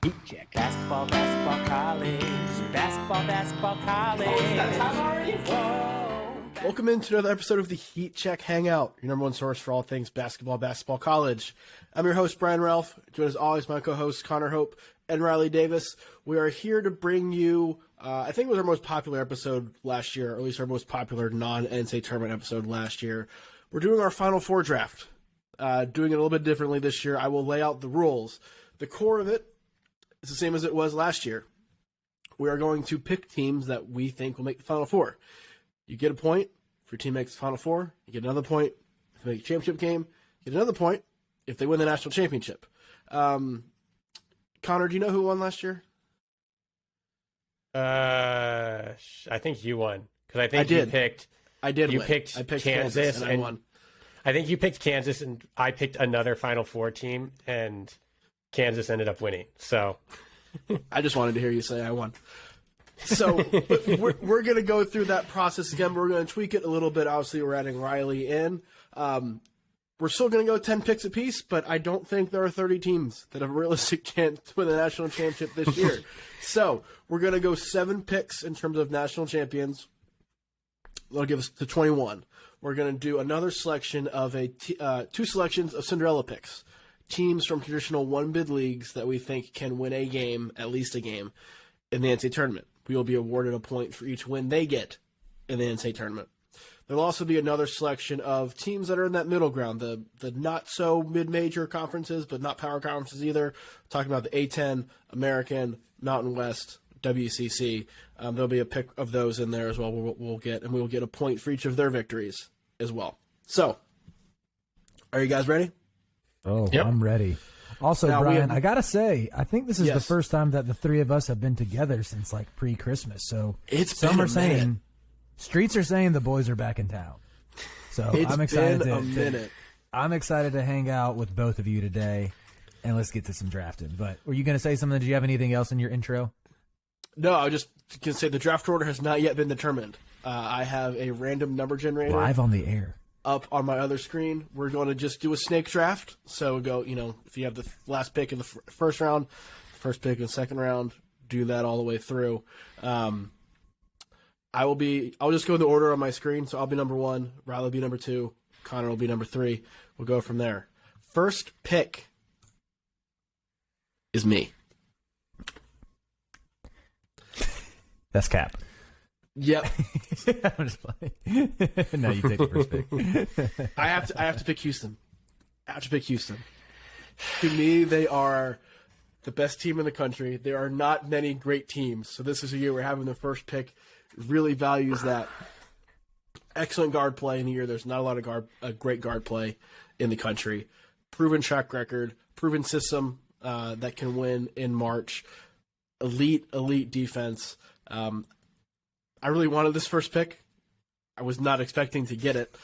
Heat check. Basketball, basketball, college. Basketball, basketball, college. Oh, that time already? Whoa. Welcome into another episode of the Heat Check Hangout, your number one source for all things basketball, basketball, college. I'm your host, Brian Ralph. Joined as always, my co-hosts, Connor Hope and Riley Davis. We are here to bring you, I think it was our most popular episode last year, or at least our most popular non-NCAA tournament episode last year. We're doing our Final Four draft. Doing it a little bit differently this year. I will lay out the rules. The core of it is the same as it was last year. We are going to pick teams that we think will make the Final Four. You get a point if your team makes the Final Four. You get another point if they make a championship game. You get another point if they win the national championship. Connor, do you know who won last year? I think you won because I think you picked. I did. You win. picked I picked Kansas and I won. I think you picked Kansas and I picked another Final Four team, and Kansas ended up winning. So I just wanted to hear you say I won. So we're going to go through that process again. We're going to tweak it a little bit. Obviously, we're adding Riley in. We're still going to go 10 picks apiece, but I don't think there are 30 teams that have a realistic chance to win the national championship this year. So we're going to go 7 picks in terms of national champions. That'll give us to 21. We're going to do another selection of 2 selections of Cinderella picks. Teams from traditional one-bid leagues that we think can win a game, at least a game, in the NCAA tournament. We will be awarded a point for each win they get in the NCAA tournament. There will also be another selection of teams that are in that middle ground, the not-so-mid-major conferences, but not power conferences either. Talking about the A10, American, Mountain West, WCC. There'll be a pick of those in there as well. We will get a point for each of their victories as well. So, are you guys ready? Oh, Yep. I'm ready. Also, Now, Brian, I gotta say, I think this is the Yes. first time that the three of us have been together since like pre-Christmas. So Some are are saying, streets are saying the boys are back in town. So It's I'm excited been a to minute. I'm excited to hang out with both of you today, and let's get to some drafting. But were you gonna say something? Did you have anything else in your intro? No, I was just going to say the draft order has not yet been determined. I have a random number generator Live on the air. up on my other screen. We're going to just do a snake draft. So we go, if you have the last pick in the first round, first pick in the second round, do that all the way through. I'll just go in the order on my screen. So I'll be number 1, Riley will be number 2, Connor will be number 3. We'll go from there. First pick is me. That's cap. Yep. I'm just playing. No, you take the first pick. I have to pick Houston. I have to pick Houston. To me, they are the best team in the country. There are not many great teams, so this is a year we're having the first pick. Really values that. Excellent guard play in the year. There's not a lot of great guard play in the country. Proven track record, proven system that can win in March. Elite defense. I really wanted this first pick. I was not expecting to get it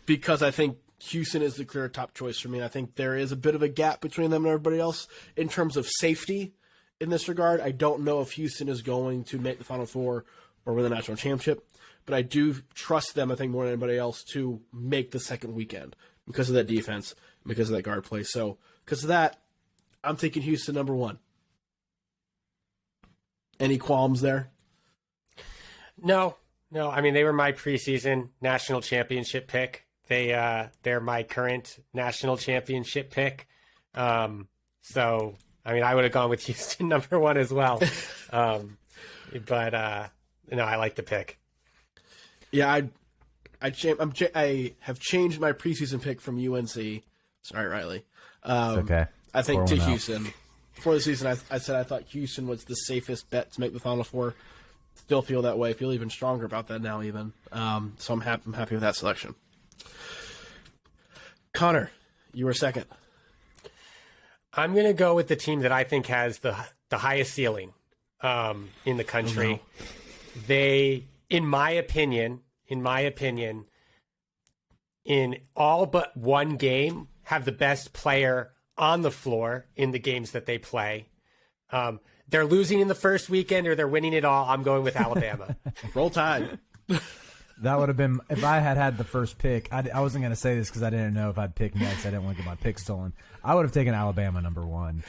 because I think Houston is the clear top choice for me. I think there is a bit of a gap between them and everybody else in terms of safety in this regard. I don't know if Houston is going to make the Final Four or win the national championship, but I do trust them, I think, more than anybody else to make the second weekend because of that defense, because of that guard play. So because of that, I'm taking Houston number 1. Any qualms there? no. I mean, they were my preseason national championship pick. They're my current national championship pick. So I mean, I would have gone with Houston number 1 as well. But I like the pick. Yeah, I have changed my preseason pick from UNC. Sorry, Riley. It's okay. I think to 4-1 out. Houston. Before the season, I said I thought Houston was the safest bet to make the Final Four. Still feel that way. Feel even stronger about that now, even. So I'm happy with that selection. Connor, you were second. I'm going to go with the team that I think has the highest ceiling in the country. Oh, no. They, in my opinion, in all but one game, have the best player on the floor in the games that they play. They're losing in the first weekend or they're winning it all. I'm going with Alabama. Roll Tide. That would have been if I had the first pick. I wasn't going to say this because I didn't know if I'd pick next. I didn't want to get my pick stolen. I would have taken Alabama number 1.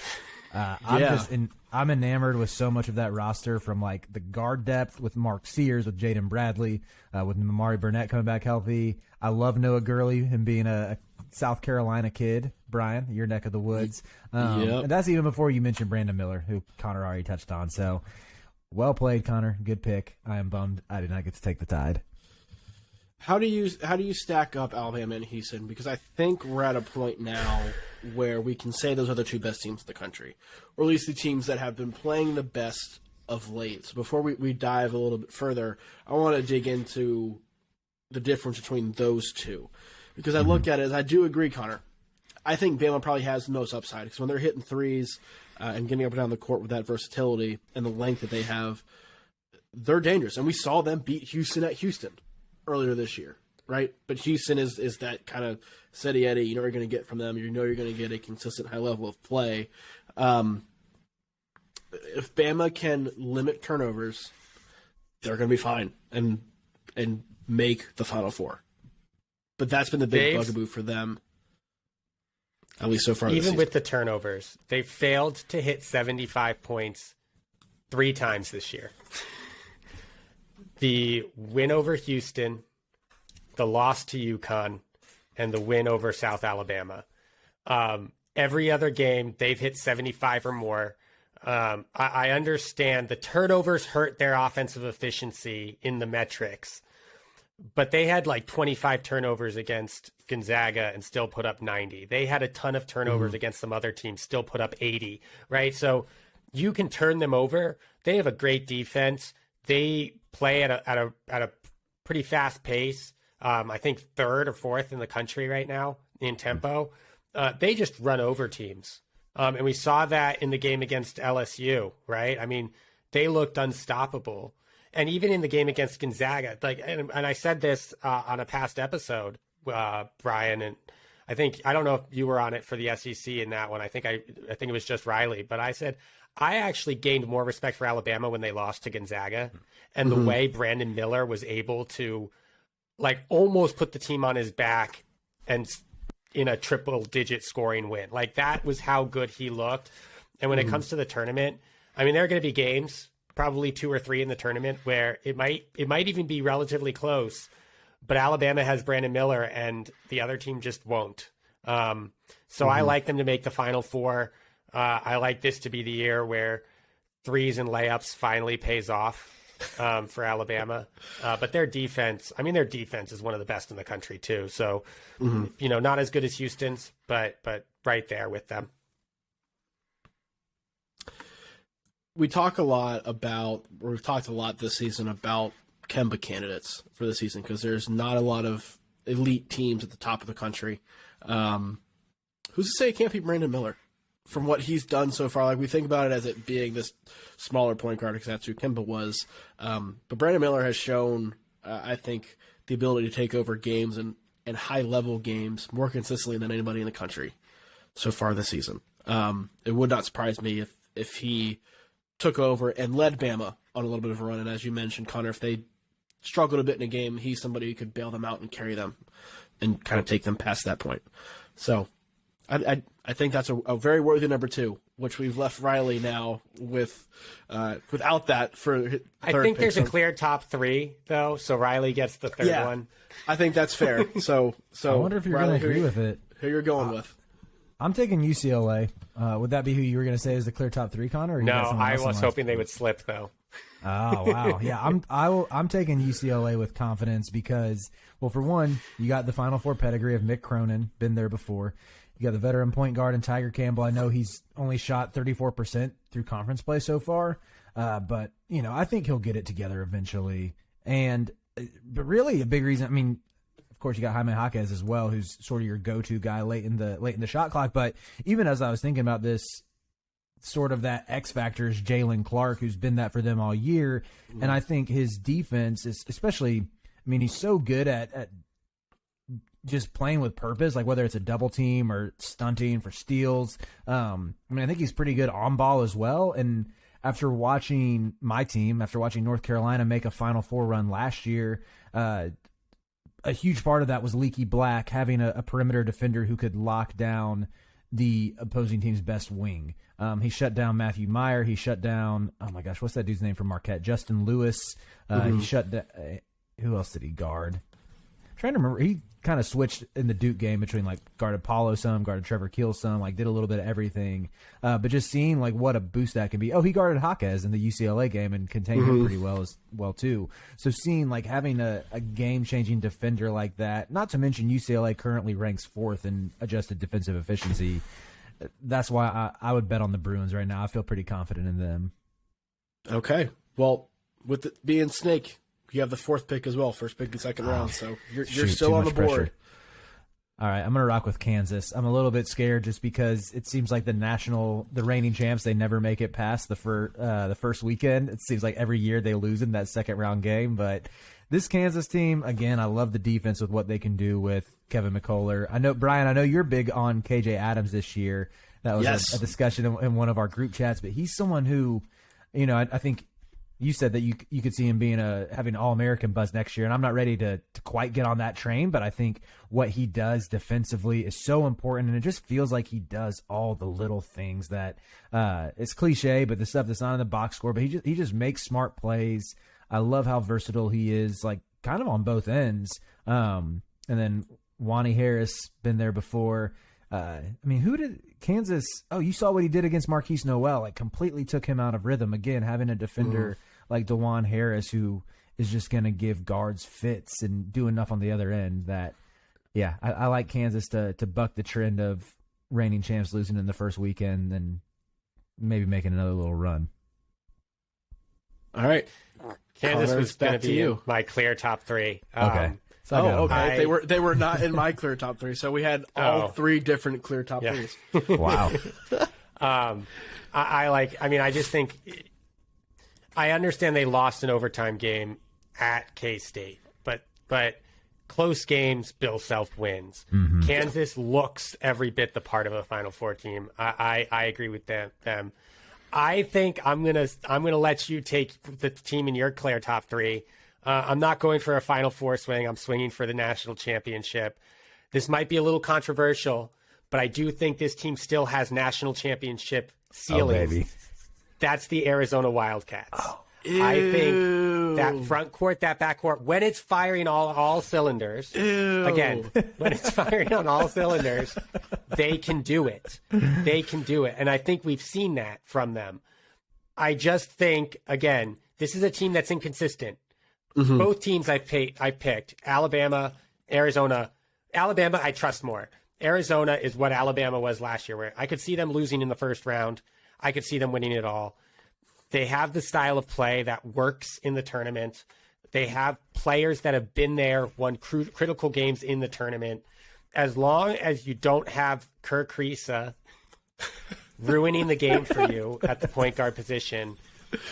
I'm enamored with so much of that roster, from like the guard depth with Mark Sears, with Jaden Bradley, with Mamari Burnett coming back healthy. I love Noah Gurley, him being a South Carolina kid. Brian, your neck of the woods. And that's even before you mentioned Brandon Miller, who Connor already touched on. So well played, Connor. Good pick. I am bummed I did not get to take the Tide. How do you stack up Alabama and Houston? Because I think we're at a point now where we can say those are the two best teams in the country, or at least the teams that have been playing the best of late. So before we dive a little bit further, I want to dig into the difference between those two. Because I look at it as, I do agree, Connor. I think Bama probably has the most upside, because when they're hitting threes and getting up and down the court with that versatility and the length that they have, they're dangerous. And we saw them beat Houston at Houston earlier this year, right? But Houston is that kind of steady Eddie. You know what you're going to get from them. You know you're going to get a consistent high level of play. If Bama can limit turnovers, they're going to be fine and make the Final Four. But that's been the big bugaboo for them, at least so far this season. Even with the turnovers, they failed to hit 75 points 3 times this year. The win over Houston, the loss to UConn, and the win over South Alabama. Every other game, they've hit 75 or more. I understand the turnovers hurt their offensive efficiency in the metrics, but they had like 25 turnovers against Gonzaga and still put up 90. They had a ton of turnovers against some other teams, still put up 80, right? So you can turn them over. They have a great defense. They play at a pretty fast pace. I think 3rd or 4th in the country right now in tempo. They just run over teams. And we saw that in the game against LSU, right? I mean, they looked unstoppable. And even in the game against Gonzaga, and I said this on a past episode, Brian, and I don't know if you were on it for the SEC in that one. I think it was just Riley, but I said I actually gained more respect for Alabama when they lost to Gonzaga, and the way Brandon Miller was able to like almost put the team on his back and in a triple-digit scoring win. Like, that was how good he looked. And when it comes to the tournament, I mean, there are going to be games, probably 2 or 3 in the tournament, where it might even be relatively close, but Alabama has Brandon Miller and the other team just won't. So I like them to make the Final Four. I like this to be the year where threes and layups finally pays off for Alabama. But their defense is one of the best in the country too. So, not as good as Houston's, but right there with them. We've talked a lot this season about Kemba candidates for the season, because there's not a lot of elite teams at the top of the country. Who's to say it can't be Brandon Miller from what he's done so far? Like, we think about it as it being this smaller point guard, because that's who Kemba was. But Brandon Miller has shown, I think, the ability to take over games and high-level games more consistently than anybody in the country so far this season. It would not surprise me if he took over and led Bama on a little bit of a run. And as you mentioned, Connor, if they struggled a bit in a game, he's somebody who could bail them out and carry them and kind of take them past that point. So I think that's a very worthy number 2, which we've left Riley now with without that for third I think pick. there's a clear top 3 though, so Riley gets the third one. I think that's fair. So I wonder if you're going to agree with it. Who you're going with? I'm taking UCLA. Would that be who you were going to say is the clear top 3, Connor? Or no, I was hoping they would slip though. Oh wow, yeah. I'm taking UCLA with confidence because, well, for one, you got the Final Four pedigree of Mick Cronin, been there before. You got the veteran point guard and Tiger Campbell. I know he's only shot 34% through conference play so far, but I think he'll get it together eventually. But really, a big reason. I mean, of course, you got Jaime Jaquez as well, who's sort of your go-to guy late in the shot clock. But even as I was thinking about this, sort of that X factor is Jalen Clark, who's been that for them all year. And I think his defense is especially. I mean, he's so good at just playing with purpose, like whether it's a double team or stunting for steals. I think he's pretty good on ball as well. And after watching North Carolina make a Final Four run last year, a huge part of that was Leaky Black having a perimeter defender who could lock down the opposing team's best wing. He shut down Matthew Meyer. He shut down, oh my gosh, what's that dude's name from Marquette? Justin Lewis. He shut down, who else did he guard? I'm trying to remember. He kind of switched in the Duke game between like guarded Paulo some, guarded Trevor Keel some, like did a little bit of everything. But just seeing like what a boost that can be. Oh, he guarded Jaquez in the UCLA game and contained him pretty well too. So seeing like having a game-changing defender like that, not to mention UCLA currently ranks 4th in adjusted defensive efficiency. That's why I would bet on the Bruins right now. I feel pretty confident in them. Okay. Well, with it being Snake, you have the 4th pick as well, first pick and second round. So you're still on the board. Pressure. All right, I'm going to rock with Kansas. I'm a little bit scared just because it seems like the reigning champs, they never make it past the first weekend. It seems like every year they lose in that second round game. But this Kansas team, again, I love the defense with what they can do with Kevin McCullough. I know, Brian, I know you're big on KJ Adams this year. That was a discussion in one of our group chats. But he's someone who, you know, I think you said that you could see him being having an All-American buzz next year, and I'm not ready to quite get on that train, but I think what he does defensively is so important, and it just feels like he does all the little things that it's cliche, but the stuff that's not in the box score, but he just makes smart plays. I love how versatile he is, like kind of on both ends. And then Wani Harris, been there before. I mean, who did Kansas? Oh, you saw what he did against Marquise Noel. Like, completely took him out of rhythm. Again, having a defender like DeJuan Harris who is just going to give guards fits and do enough on the other end that, yeah, I like Kansas to buck the trend of reigning champs losing in the first weekend and maybe making another little run. All right. Kansas Connor, was going to back to be you. my clear top 3. Okay. So okay. They were not in my clear top 3, so we had all 3 different clear top 3s. Wow. I just think I understand they lost an overtime game at K-State, but close games, Bill Self wins. Mm-hmm. Kansas looks every bit the part of a Final Four team. I agree with them. I think I'm gonna let you take the team in your clear top 3. I'm not going for a Final Four swing. I'm swinging for the national championship. This might be a little controversial, but I do think this team still has national championship ceilings. Oh, baby. That's the Arizona Wildcats. Oh. I think that front court, that back court, when it's firing all cylinders, again, when it's firing on all cylinders, they can do it. They can do it. And I think we've seen that from them. I just think, again, this is a team that's inconsistent. Mm-hmm. Both teams I picked, Alabama, Arizona. Alabama, I trust more. Arizona is what Alabama was last year, where I could see them losing in the first round. I could see them winning it all. They have the style of play that works in the tournament. They have players that have been there, won critical games in the tournament. As long as you don't have Kerr Kriisa ruining the game for you at the point guard position,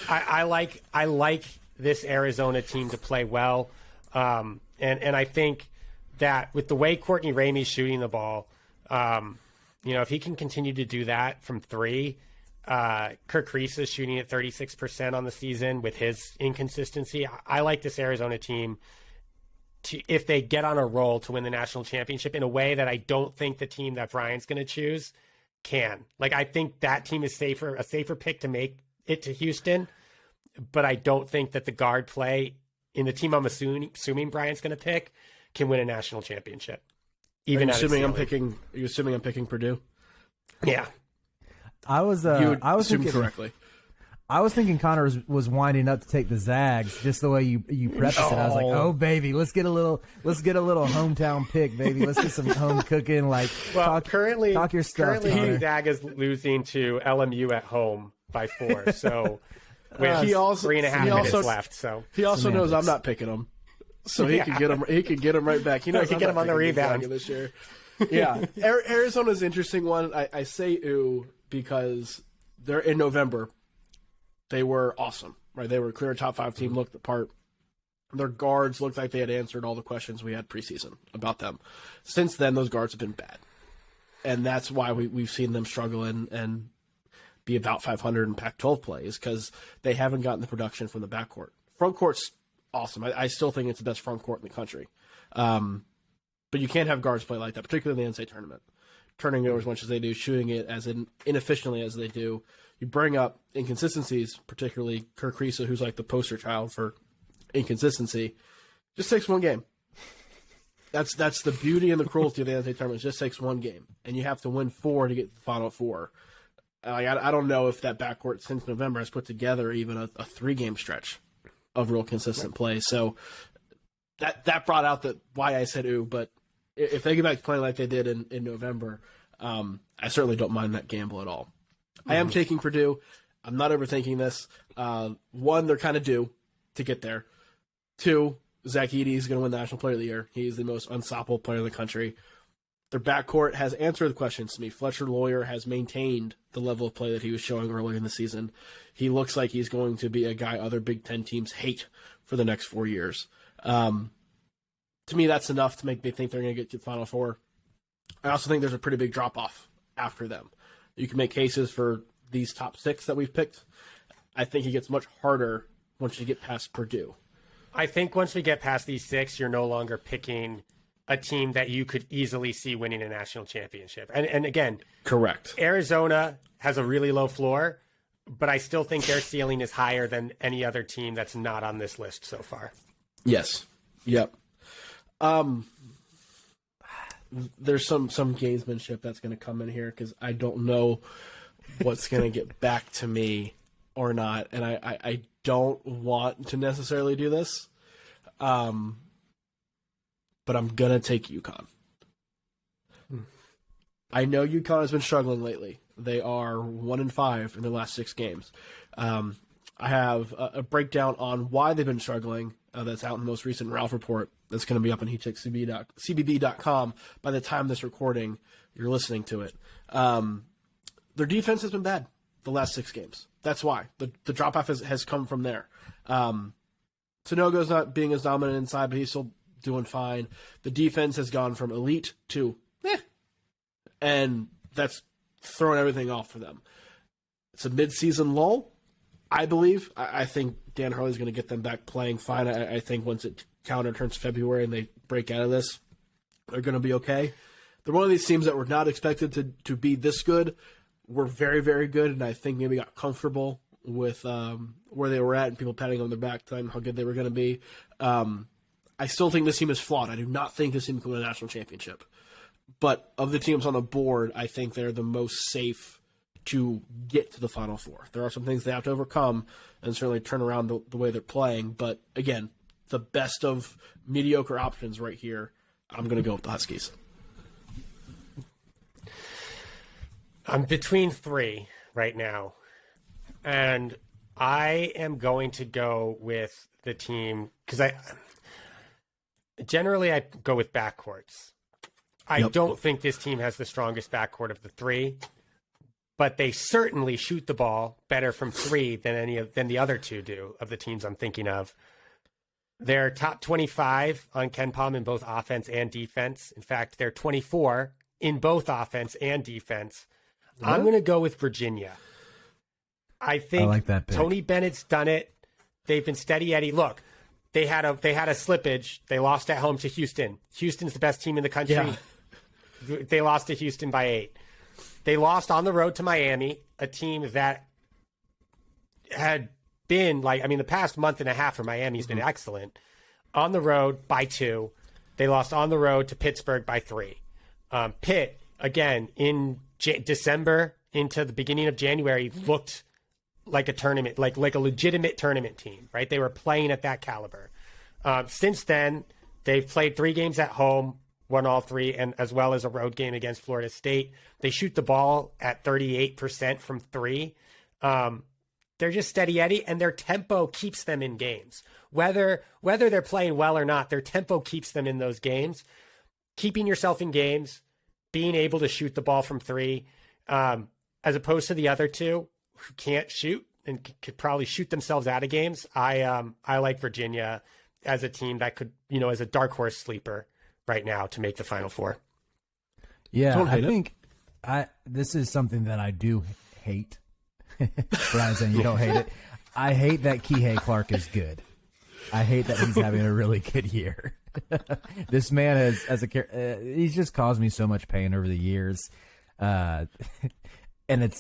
I like this Arizona team to play well. And I think that with the way Courtney Ramey's shooting the ball, if he can continue to do that from 3, Kirk Kriisa is shooting at 36% on the season with his inconsistency. I like this Arizona team if they get on a roll to win the national championship in a way that I don't think the team that Brian's going to choose can. Like, I think that team is a safer pick to make it to Houston, but I don't think that the guard play in the team I'm assuming Brian's going to pick can win a national championship. Even Are you assuming I'm picking Purdue? Yeah. I was assumed thinking correctly. I was thinking Connor was winding up to take the Zags, just the way you prefaced it. I was like, oh baby, let's get a little hometown pick, baby. Let's get some home cooking. Like, talk your stuff. Currently, Zag is losing to LMU at home by 4. So with 3.5 minutes left. So he also knows I'm not picking him, so he could get him. He could get him right back. He knows he can get him on the rebound this year. Yeah, Arizona's an interesting one. I say ooh because they're in November. They were awesome, right? They were a clear top 5 team, looked the part. Their guards looked like they had answered all the questions we had preseason about them. Since then, those guards have been bad. And that's why we've seen them struggle and be about 500 in Pac-12 plays, because they haven't gotten the production from the backcourt. Front court's awesome. I still think it's the best front court in the country. But you can't have guards play like that, particularly in the NCAA tournament. turning it over as much as they do, shooting it as inefficiently as they do. You bring up inconsistencies, particularly Kirk Kriisa, who's like the poster child for inconsistency. Just takes one game. That's the beauty and the cruelty of the NCAA tournament. It just takes one game, and you have to win 4 to get to the Final Four. I don't know if that backcourt since November has put together even a 3-game stretch of real consistent play. So that brought out why I said ooh. But if they get back to playing like they did in November, I certainly don't mind that gamble at all. I am taking Purdue. I'm not overthinking this. 1, they're kind of due to get there. 2, Zach Edey is going to win National Player of the Year. He's the most unstoppable player in the country. Their backcourt has answered the questions to me. Fletcher Lawyer has maintained the level of play that he was showing earlier in the season. He looks like he's going to be a guy other Big Ten teams hate for the next 4 years. To me, that's enough to make me think they're going to get to the Final Four. I also think there's a pretty big drop-off after them. You can make cases for these top 6 that we've picked. I think it gets much harder once you get past Purdue. I think once we get past these 6, you're no longer picking a team that you could easily see winning a national championship. And again, correct. Arizona has a really low floor, but I still think their ceiling is higher than any other team that's not on this list so far. Yes. Yep. There's some gamesmanship that's going to come in here because I don't know what's going to get back to me or not, and I don't want to necessarily do this. But I'm going to take UConn. I know UConn has been struggling lately. They are 1-5 in their last 6 games. I have a breakdown on why they've been struggling that's out in the most recent Ralph report that's going to be up on heatcheckcbb.com by the time this recording, you're listening to it. Their defense has been bad the last 6 games. That's why. The drop-off has come from there. Sanogo's not being as dominant inside, but he's still doing fine. The defense has gone from elite to and that's thrown everything off for them. It's a mid-season lull, I believe. I think Dan Hurley's going to get them back playing fine. I think once it calendar turns February and they break out of this, they're going to be okay. They're one of these teams that were not expected to be this good. We're very, very good, and I think maybe got comfortable with where they were at and people patting on their back, telling them how good they were going to be. I still think this team is flawed. I do not think this team can win a national championship. But of the teams on the board, I think they're the most safe to get to the Final Four. There are some things they have to overcome and certainly turn around the way they're playing. But, again, the best of mediocre options right here, I'm going to go with the Huskies. I'm between 3 right now. And I am going to go with the team because I go with backcourts. I don't think this team has the strongest backcourt of the 3, but they certainly shoot the ball better from 3 than the other 2 do of the teams I'm thinking of. They're top 25 on KenPom in both offense and defense. In fact, they're 24 in both offense and defense. I'm going to go with Virginia. I think like that pick. Tony Bennett's done it. They've been steady Eddie. Look, they had a slippage. They lost at home to Houston. Houston's the best team in the country. Yeah. They lost to Houston by 8. They lost on the road to Miami, a team that had been the past month and a half for Miami's been excellent. On the road by 2. They lost on the road to Pittsburgh by 3. Pitt, again, in December into the beginning of January, looked like a tournament, like a legitimate tournament team, right? They were playing at that caliber. Since then, they've played 3 games at home, won all 3, and as well as a road game against Florida State. They shoot the ball at 38% from 3. They're just steady Eddie, and their tempo keeps them in games. Whether they're playing well or not, their tempo keeps them in those games. Keeping yourself in games, being able to shoot the ball from 3, as opposed to the other 2 who can't shoot and could probably shoot themselves out of games. I like Virginia as a team that could, as a dark horse sleeper right now to make the Final Four. Yeah, I think this is something that I do hate. Brian's saying you don't hate it. I hate that Kihei Clark is good. I hate that he's having a really good year. This man he's just caused me so much pain over the years. and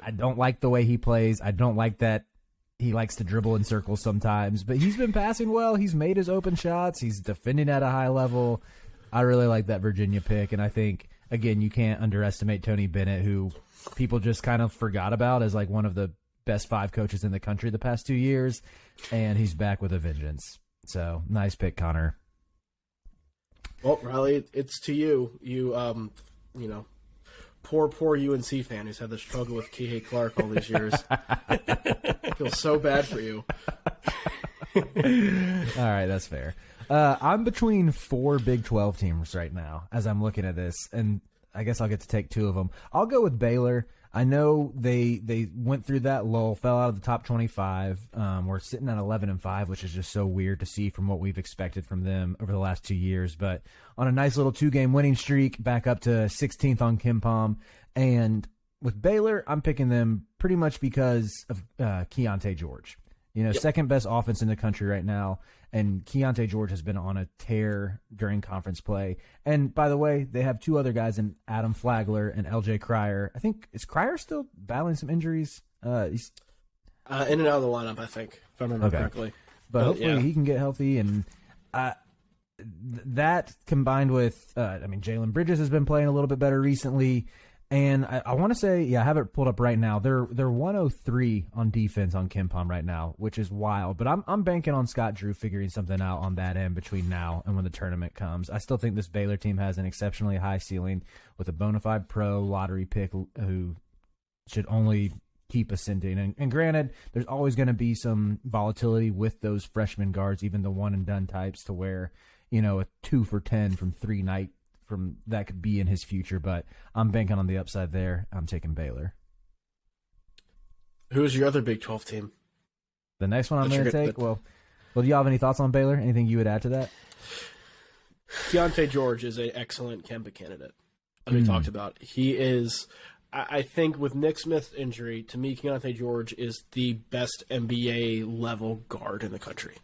I don't like the way he plays. I don't like that he likes to dribble in circles sometimes, but he's been passing well. He's made his open shots. He's defending at a high level. I really like that Virginia pick, and I think, again, you can't underestimate Tony Bennett, who people just kind of forgot about as like one of the best 5 coaches in the country the past 2 years, and he's back with a vengeance. So, nice pick, Connor. Well, Riley, it's to you. You poor UNC fan who's had the struggle with Kihei Clark all these years. I feel so bad for you. All right, that's fair. I'm between 4 Big 12 teams right now as I'm looking at this, and I guess I'll get to take 2 of them. I'll go with Baylor. I know they went through that lull, fell out of the top 25. We're sitting at 11-5, which is just so weird to see from what we've expected from them over the last 2 years. But on a nice little 2-game winning streak, back up to 16th on KenPom. And with Baylor, I'm picking them pretty much because of Keontae George. Second best offense in the country right now. And Keontae George has been on a tear during conference play. And by the way, they have 2 other guys in Adam Flagler and LJ Cryer. I think, is Cryer still battling some injuries? He's in and out of the lineup, I think, if I remember correctly. But hopefully he can get healthy. And that combined with, Jalen Bridges has been playing a little bit better recently. And I want to say, I have it pulled up right now. They're 103 on defense on KenPom right now, which is wild. But I'm banking on Scott Drew figuring something out on that end between now and when the tournament comes. I still think this Baylor team has an exceptionally high ceiling with a bona fide pro lottery pick who should only keep ascending. And granted, there's always going to be some volatility with those freshman guards, even the one-and-done types, to where, a 2 for 10 from 3 night from that could be in his future, but I'm banking on the upside there. I'm taking Baylor. Who's your other Big 12 team? The next one I'm going to take? Well, do you have any thoughts on Baylor? Anything you would add to that? Keontae George is an excellent Kemba candidate, as we talked about. He is, I think, with Nick Smith's injury, to me, Keontae George is the best NBA-level guard in the country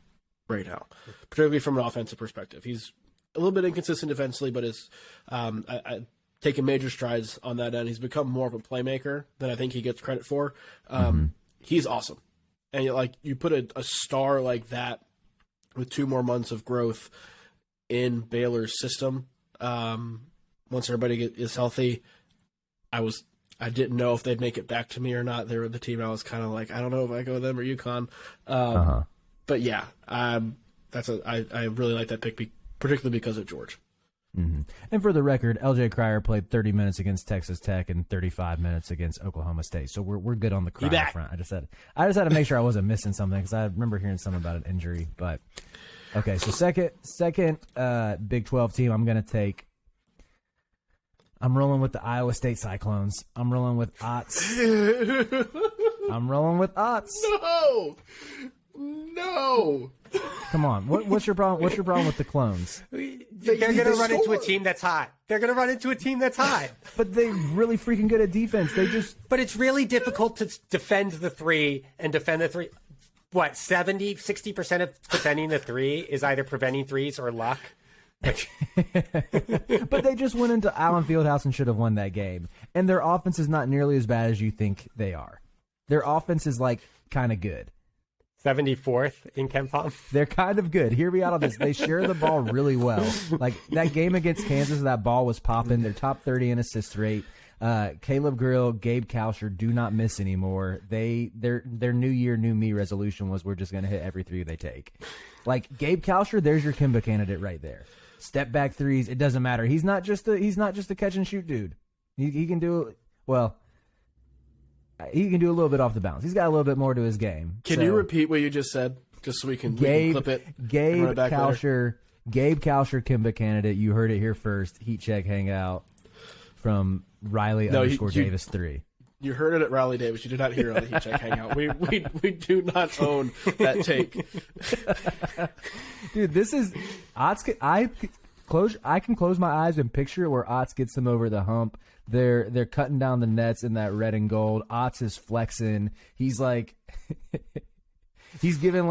right now, particularly from an offensive perspective. He's a little bit inconsistent defensively, but is taking major strides on that end. He's become more of a playmaker than I think he gets credit for. He's awesome. And you put a star like that with 2 more months of growth in Baylor's system, once everybody is healthy, I didn't know if they'd make it back to me or not. They were the team I was kind of like, I don't know if I go with them or UConn. But yeah, I really like that pick, particularly because of George. Mm-hmm. And for the record, LJ Cryer played 30 minutes against Texas Tech and 35 minutes against Oklahoma State. So we're good on the Cryer front. I just had to make sure I wasn't missing something because I remember hearing something about an injury. But okay, so second Big 12 team I'm going to take. I'm rolling with the Iowa State Cyclones. I'm rolling with Otts. No. Come on. What's your problem? What's your problem with the Clones? They're going to run into a team that's hot. But they're really freaking good at defense. But it's really difficult to defend the 3 and defend the 3. What, 60% of defending the 3 is either preventing threes or luck? But they just went into Allen Fieldhouse and should have won that game. And their offense is not nearly as bad as you think they are. Their offense is kind of good. 74th in KenPom. They're kind of good. Hear me out on this. They share the ball really well. That game against Kansas, that ball was popping. They're top 30 in assist rate. Caleb Grill, Gabe Kalsher do not miss anymore. Their new year, new me resolution was we're just going to hit every 3 they take. Gabe Kalsher, there's your Kimba candidate right there. Step back threes, it doesn't matter. He's not just a catch and shoot dude. He can do he can do a little bit off the bounce. He's got a little bit more to his game. Can you repeat what you just said, just so we can clip it? Gabe Kalsher, Kimba candidate. You heard it here first. Heat check hangout from Riley Davis 3. You heard it at Riley Davis. You did not hear it on the Heat check hangout. We do not own that take. Dude, this is Otts. I can close my eyes and picture where Otts gets them over the hump. They're cutting down the nets in that red and gold. Otts is flexing. He's he's giving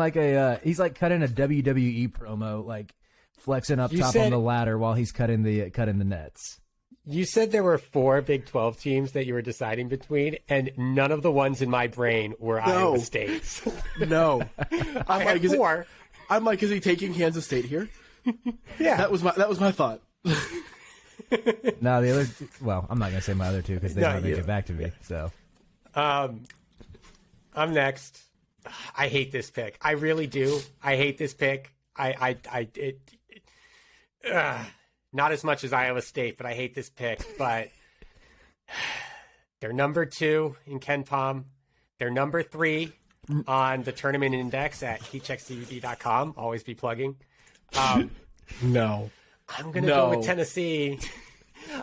he's cutting a WWE promo, flexing up top on the ladder while he's cutting the nets. You said there were 4 Big 12 teams that you were deciding between, and none of the ones in my brain were Iowa State's. No. I had 4. I'm like, is he taking Kansas State here? Yeah. That was my thought. No, the other. Well, I'm not gonna say my other two because they No, might make you. it back to me. So I'm next. I hate this pick. I really do. I hate this pick. Not as much as Iowa State, but I hate this pick. But they're number 2 in Ken Pom. They're number 3 on the tournament index at KeyChecksCUD.com. Always be plugging. No. I'm going to go with Tennessee.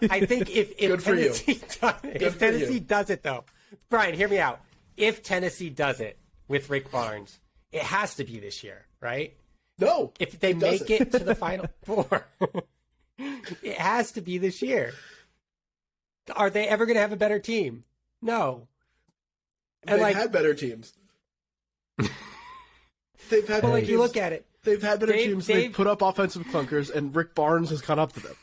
I think if Good for you. Tennessee does it, though. Brian, hear me out. If Tennessee does it with Rick Barnes, it has to be this year, right? No. If they make it to the Final Four, it has to be this year. Are they ever going to have a better team? No. And They've had better teams. They've had. But like you look at it, they've had better teams. They've put up offensive clunkers, and Rick Barnes has caught up to them.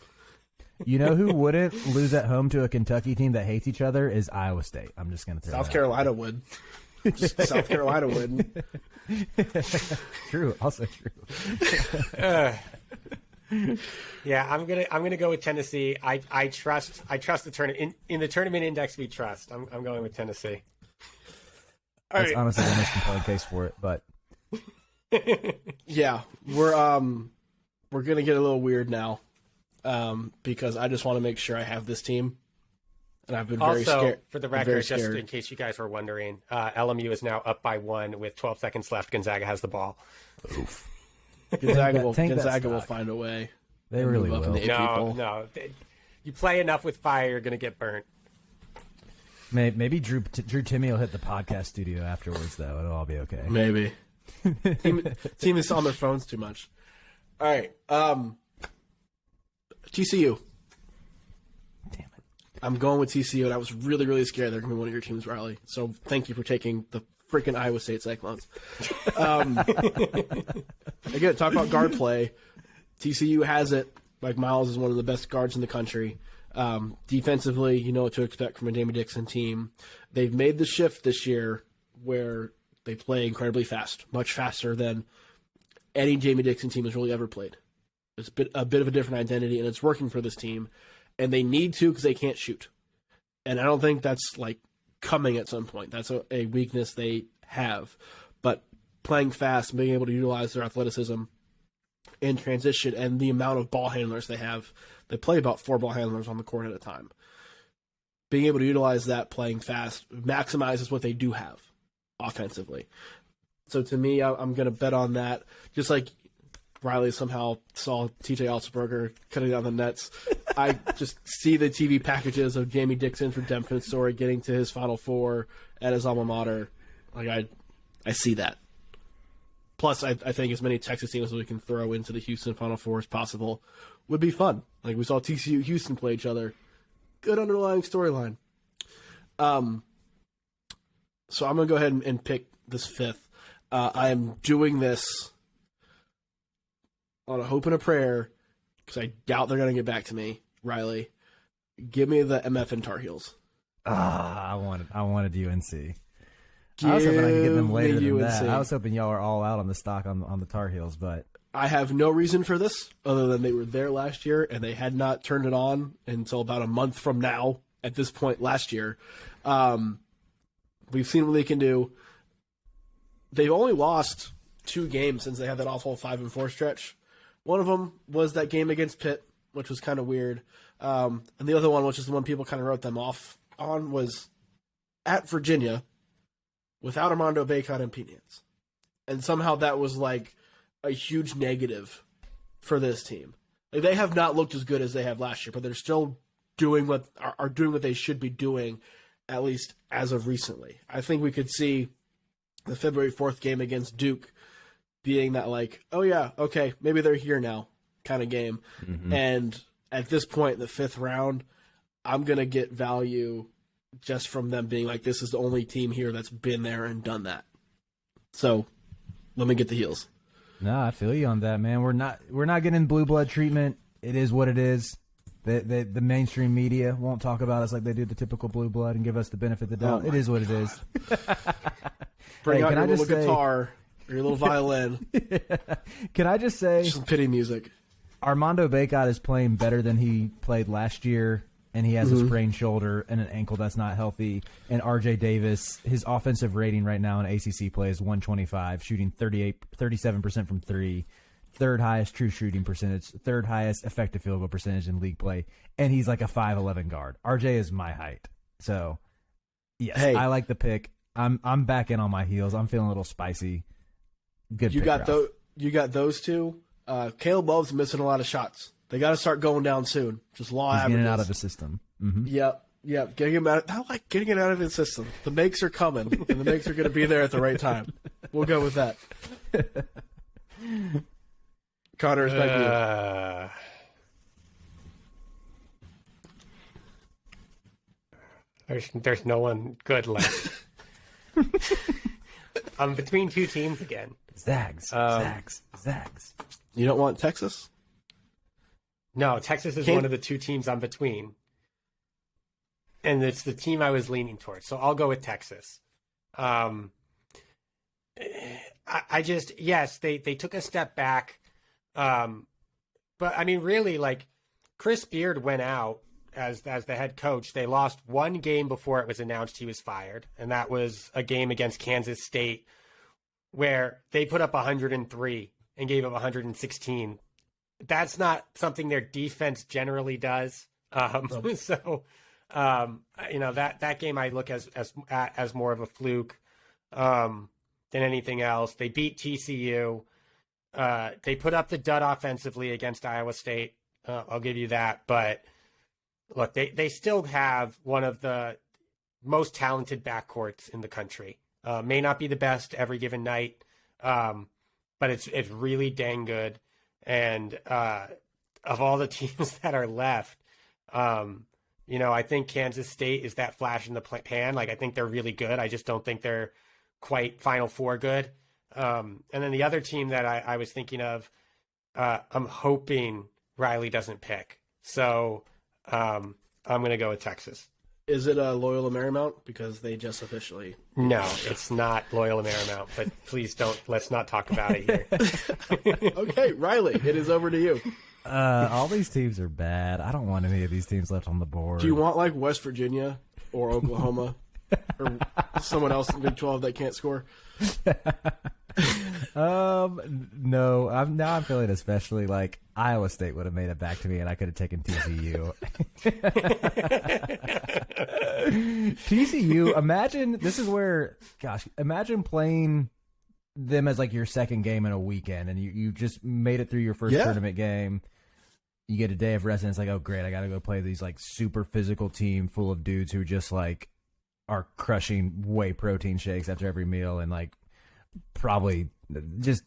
you know who wouldn't lose at home to a Kentucky team that hates each other is Iowa State. I'm just gonna throw South that Carolina would. South Carolina would. True. Also true. yeah, I'm gonna go with Tennessee. I trust the tournament in the tournament index. We trust. I'm going with Tennessee. That's right. honestly the most compelling case for it. But Yeah, we're gonna get a little weird now, because I just want to make sure I have this team, and I've been very Also, scared. for the I'm very record, just scared. in case you guys were wondering, LMU is now up by 1 with 12 seconds left. Gonzaga has the ball. Gonzaga will Tank that Gonzaga will stock. find a way. they and really move up in will. the people. No. You play enough with fire, you're gonna get burnt. Maybe Drew Timmy will hit the podcast studio afterwards, though. It'll all be okay. Maybe. team is on their phones too much. All right. TCU. Damn it. I'm going with TCU, and I was really, really scared they're going to be one of your teams, Riley. So thank you for taking the freaking Iowa State Cyclones. Again, talk about guard play. TCU has it. Mike Miles is one of the best guards in the country. Defensively, you know what to expect from a Jamie Dixon team. They've made the shift this year where they play incredibly fast, much faster than any Jamie Dixon team has really ever played. It's a bit of a different identity, and it's working for this team. And they need to because they can't shoot. And I don't think that's like coming at some point. That's a weakness they have. But playing fast, being able to utilize their athleticism in transition, and the amount of ball handlers they have, they play about 4 ball handlers on the court at a time. Being able to utilize that playing fast maximizes what they do have offensively. So to me, I'm going to bet on that. Just like Riley somehow saw TJ Altsberger cutting down the nets. I just see the TV packages of Jamie Dixon's redemption story getting to his Final Four at his alma mater. Like I see that. Plus, I think as many Texas teams as we can throw into the Houston Final Four as possible would be fun. Like we saw TCU Houston play each other. Good underlying storyline. So I'm going to go ahead and pick this 5th. I am doing this on a hope and a prayer because I doubt they're going to get back to me. Riley, give me the MF and Tar Heels. I wanted UNC. I was hoping I could get them later than that. I was hoping y'all are all out on the stock on the Tar Heels, but I have no reason for this other than they were there last year and they had not turned it on until about a month from now. At this point last year, we've seen what they can do. They've only lost 2 games since they had that awful 5-4 stretch. One of them was that game against Pitt, which was kind of weird, and the other one, which is the one people kind of wrote them off on, was at Virginia without Armando Bacot and Pete Nance. And somehow that was like a huge negative for this team. Like, they have not looked as good as they have last year, but they're still doing what they should be doing, at least as of recently. I think we could see the February 4th game against Duke being that like, oh yeah, okay, maybe they're here now kind of game. Mm-hmm. And at this point in the 5th round, I'm going to get value just from them being like, this is the only team here that's been there and done that. So let me get the Heels. No, I feel you on that, man. We're not getting blue blood treatment. It is what it is. The mainstream media won't talk about us like they do the typical blue blood and give us the benefit of the doubt. It is what it is. Bring out your little guitar or your little violin. Can I just say, some pity music. Armando Bacot is playing better than he played last year, and he has a sprained shoulder and an ankle that's not healthy. And RJ Davis, his offensive rating right now in ACC play is 125, shooting 37% from three, third highest true shooting percentage, third highest effective field goal percentage in league play, and he's like a 5'11" guard. RJ is my height, so yes, hey, I like the pick. I'm back in on my heels. I'm feeling a little spicy. Good. You pick, got Ralph. You got those two. Caleb Love's missing a lot of shots. They got to start going down soon. Just law averages. Getting it out of the system. Mm-hmm. Yep. Getting him out. I like getting it out of his system. The makes are coming, and the makes are going to be there at the right time. We'll go with that. Connor, it's back to you. There's no one good left. I'm between two teams again. Zags. You don't want Texas? No, Texas is one of the two teams I'm between. And it's the team I was leaning towards. So I'll go with Texas. I just, yes, they took a step back. But I mean, really, like, Chris Beard went out as the head coach. They lost one game before it was announced he was fired. And that was a game against Kansas State where they put up 103 and gave up 116. That's not something their defense generally does. So, that game I look as more of a fluke than anything else. They beat TCU. They put up the dud offensively against Iowa State. I'll give you that. But look, they still have one of the most talented backcourts in the country. May not be the best every given night, but it's really dang good. And of all the teams that are left, I think Kansas State is that flash in the pan. Like, I think they're really good. I just don't think they're quite Final Four good. And then the other team that I was thinking of, I'm hoping Riley doesn't pick. So I'm going to go with Texas. Is it Loyola Marymount? Because they just officially... No, it's not Loyola Marymount, but please let's not talk about it here. Okay, Riley, it is over to you. All these teams are bad. I don't want any of these teams left on the board. Do you want, like, West Virginia or Oklahoma or someone else in Big 12 that can't score? No. I'm feeling especially like Iowa State would have made it back to me, and I could have taken TCU. TCU. Imagine playing them as like your second game in a weekend, and you just made it through your first tournament game. You get a day of rest, and it's like, oh great, I got to go play these like super physical team full of dudes who just like are crushing whey protein shakes after every meal, and like probably just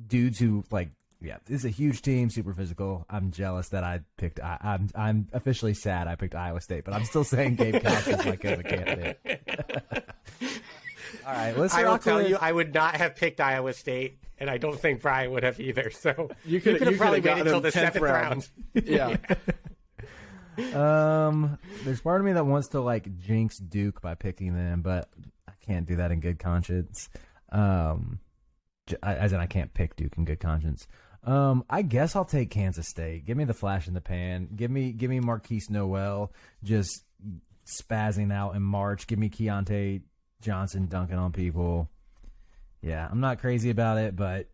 dudes who like, yeah, this is a huge team, super physical. I'm jealous that I picked. I'm officially sad I picked Iowa State, but I'm still saying Gabe Counts is my candidate. All right, I will tell you, I would not have picked Iowa State, and I don't think Brian would have either. So you could have probably waited until the 7th round. Yeah. There's part of me that wants to like jinx Duke by picking them, but I can't do that in good conscience. As in I can't pick Duke in good conscience. I guess I'll take Kansas State. Give me the flash in the pan. Give me Marquise Noel just spazzing out in March. Give me Keontae Johnson dunking on people. Yeah, I'm not crazy about it, but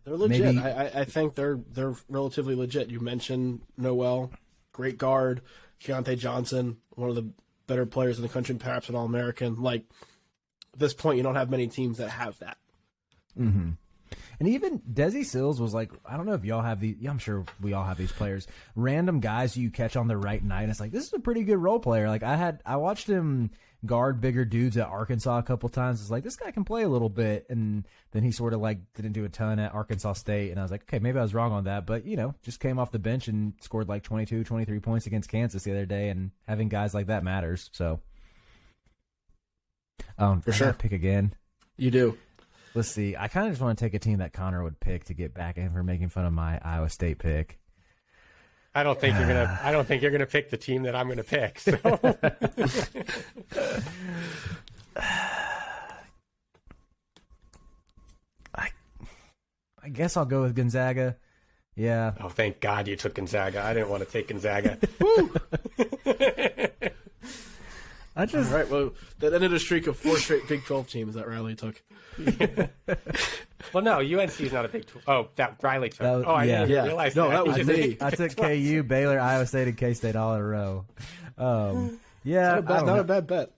they're legit. I think they're relatively legit. You mentioned Noel, great guard. Keontae Johnson, one of the better players in the country, perhaps an All-American. Like, at this point, you don't have many teams that have that. Mm-hmm. And even Desi Sills was like, I don't know if y'all have these. Yeah, I'm sure we all have these players. Random guys who you catch on the right night. And it's like, this is a pretty good role player. Like I watched him guard bigger dudes at Arkansas a couple times. It's like, this guy can play a little bit. And then he sort of like didn't do a ton at Arkansas State. And I was like, okay, maybe I was wrong on that. But, just came off the bench and scored like 22, 23 points against Kansas the other day. And having guys like that matters. So, for sure. Pick again. You do. Let's see. I kind of just want to take a team that Connor would pick to get back in for making fun of my Iowa State pick. I don't think you're gonna pick the team that I'm gonna pick. So. I guess I'll go with Gonzaga. Yeah. Oh, thank God you took Gonzaga. I didn't want to take Gonzaga. I just All right, well, that ended a streak of 4 straight Big 12 teams that Riley took. Well, no, UNC is not a Big 12. Oh, that Riley took. That was- I didn't yeah. realize No, that He was just me. picked I Big took 12. KU, Baylor, Iowa State, and K-State all in a row. Yeah, Not a bad bet.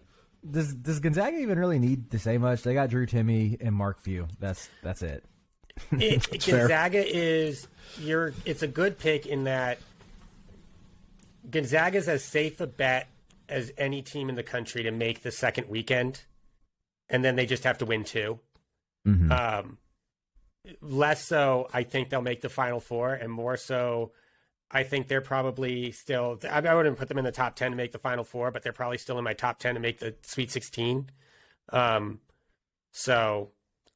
Does Gonzaga even really need to say much? They got Drew Timme and Mark Few. That's it. Gonzaga it's a good pick in that Gonzaga's as safe a bet as any team in the country to make the second weekend, and then they just have to win 2. Mm-hmm. Less so, I think they'll make the Final Four, and more so, I think they're probably still. I wouldn't put them in the top 10 to make the Final Four, but they're probably still in my top 10 to make the Sweet 16. So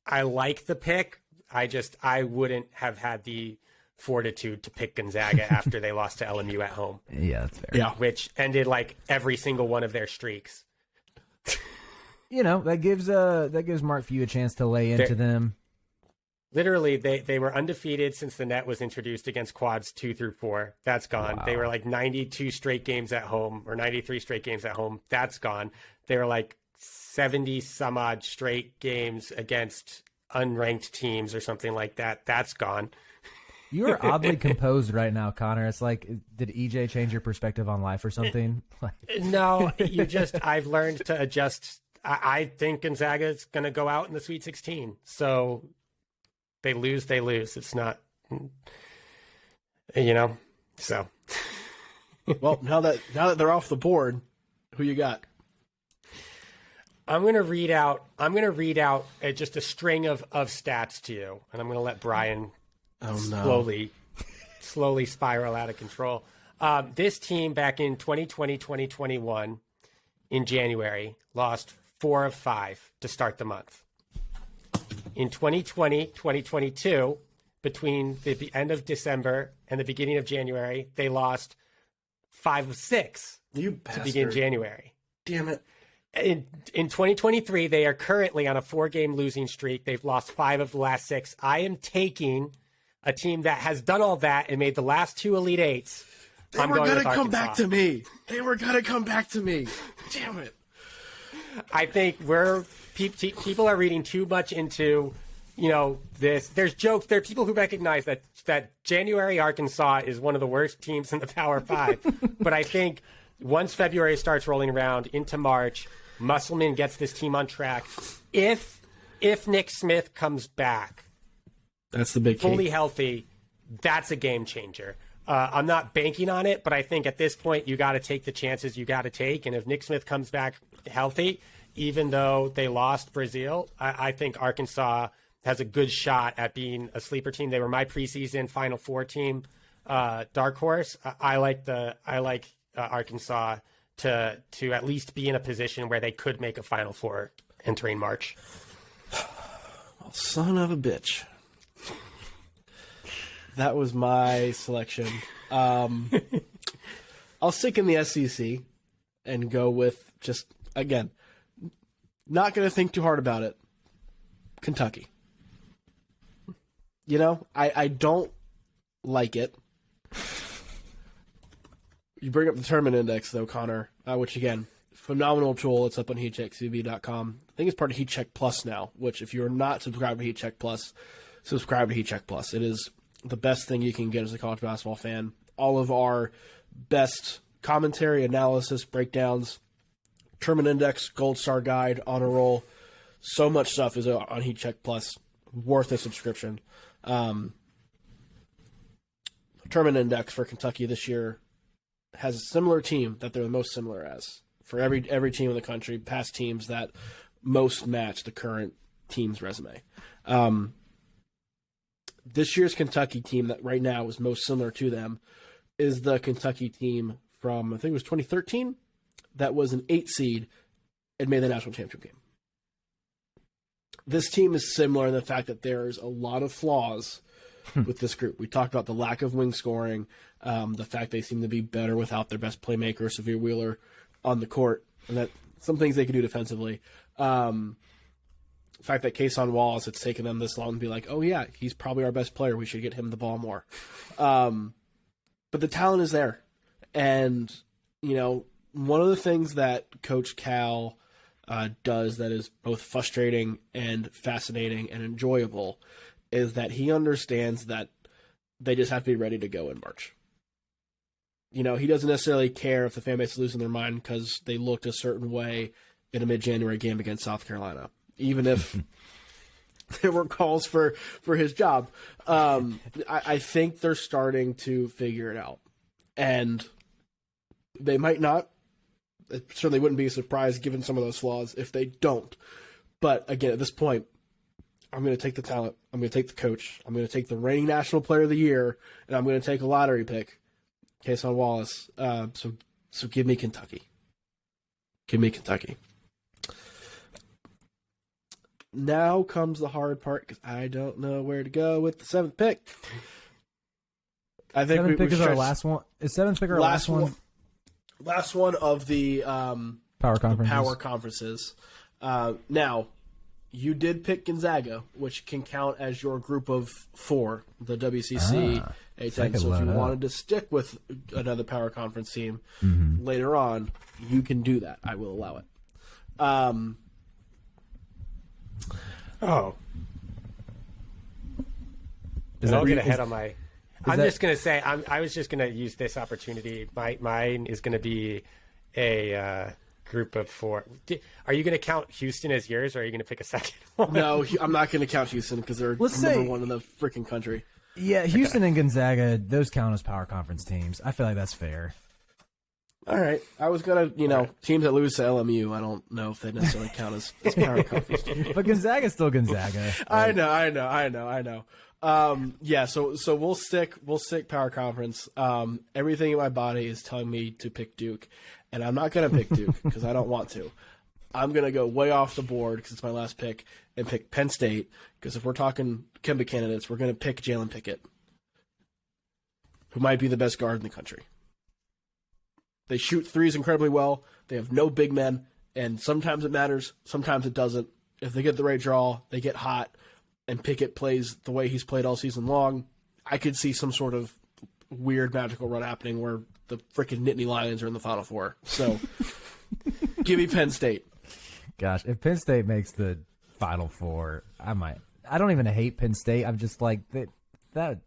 I like the pick. I wouldn't have had the fortitude to pick Gonzaga after they lost to LMU at home. Yeah, that's fair. Yeah. Which ended like every single one of their streaks. That gives Mark Few a chance to lay into them. Literally, they were undefeated since the net was introduced against quads 2 through 4. That's gone. Wow. They were like 92 straight games at home, or 93 straight games at home. That's gone. They were like 70 some odd straight games against unranked teams or something like that. That's gone. You are oddly composed right now, Connor. It's like, did EJ change your perspective on life or something? No, I've learned to adjust. I think Gonzaga is going to go out in the Sweet 16. So they lose. It's not, so. Well, now that they're off the board, who you got? I'm going to read out just a string of stats to you, and I'm going to let Brian slowly spiral out of control. This team back in 2020, 2021 in January lost 4 of 5 to start the month. In 2020, 2022, between the end of December and the beginning of January, they lost 5 of 6 You to bastard. begin January. Damn it. In 2023, they are currently on a 4-game losing streak. They've lost 5 of the last 6. I am taking a team that has done all that and made the last 2 Elite Eights. They were going to come back to me. Damn it. I think people are reading too much into, this. There's jokes. There are people who recognize that January Arkansas is one of the worst teams in the Power 5. But I think once February starts rolling around into March, Musselman gets this team on track. If Nick Smith comes back, That's the big key. fully healthy, that's a game changer. I'm not banking on it, but I think at this point you got to take the chances you got to take. And if Nick Smith comes back healthy, even though they lost Brazil, I think Arkansas has a good shot at being a sleeper team. They were my preseason Final Four team, dark horse. I like Arkansas to at least be in a position where they could make a Final Four entering March. Son of a bitch. That was my selection. I'll stick in the SEC and go with just, again, not going to think too hard about it. Kentucky. I don't like it. You bring up the tournament index, though, Connor, which, again, phenomenal tool. It's up on heatcheckcb.com. I think it's part of HeatCheck Plus now, which if you're not subscribed to HeatCheck Plus, subscribe to HeatCheck Plus. It is the best thing you can get as a college basketball fan. All of our best commentary, analysis, breakdowns, tournament index, gold star guide, honor roll. So much stuff is on HeatCheck Plus. Worth a subscription. Tournament index for Kentucky this year has a similar team that they're the most similar as. For every team in the country, past teams that most match the current team's resume. This year's Kentucky team that right now is most similar to them is the Kentucky team from, I think it was 2013, that was an 8 seed and made the national championship game. This team is similar in the fact that there's a lot of flaws with this group. We talked about the lack of wing scoring, the fact they seem to be better without their best playmaker, Severe Wheeler, on the court, and that some things they can do defensively. The fact that Kason Wallace, it's taken them this long to be like, oh yeah, he's probably our best player. We should get him the ball more. But the talent is there. And, one of the things that Coach Cal does that is both frustrating and fascinating and enjoyable is that he understands that they just have to be ready to go in March. He doesn't necessarily care if the fan base is losing their mind because they looked a certain way in a mid-January game against South Carolina, even if there were calls for his job. I think they're starting to figure it out. And they might not. It certainly wouldn't be a surprise given some of those flaws if they don't. But again, at this point, I'm going to take the talent. I'm going to take the coach. I'm going to take the reigning National Player of the Year, and I'm going to take a lottery pick, Kason Wallace. So give me Kentucky. Give me Kentucky. Now comes the hard part because I don't know where to go with the 7th pick. I think seventh pick is our last one. Is 7th pick our last one? Last one of the power conferences. Now, you did pick Gonzaga, which can count as your group of 4, the WCC A10. So if you wanted to stick with another power conference team later on, you can do that. I will allow it. I'll get ahead on my. I'm just going to say, I was just going to use this opportunity. Mine is going to be a group of 4. Are you going to count Houston as yours, or are you going to pick a second one? No, I'm not going to count Houston because they're number 1 in the freaking country. Yeah, Houston and Gonzaga, those count as power conference teams. I feel like that's fair. All right. I was going to, teams that lose to LMU, I don't know if they necessarily count as power conference teams. But Gonzaga's still Gonzaga. I know. Yeah, so we'll stick power conference. Everything in my body is telling me to pick Duke, and I'm not going to pick Duke because I don't want to. I'm going to go way off the board because it's my last pick and pick Penn State because if we're talking Kemba candidates, we're going to pick Jalen Pickett, who might be the best guard in the country. They shoot threes incredibly well. They have no big men, and sometimes it matters, sometimes it doesn't. If they get the right draw, they get hot, and Pickett plays the way he's played all season long, I could see some sort of weird magical run happening where the freaking Nittany Lions are in the Final Four. So, give me Penn State. Gosh, if Penn State makes the Final Four, I might. I don't even hate Penn State. I'm just like that.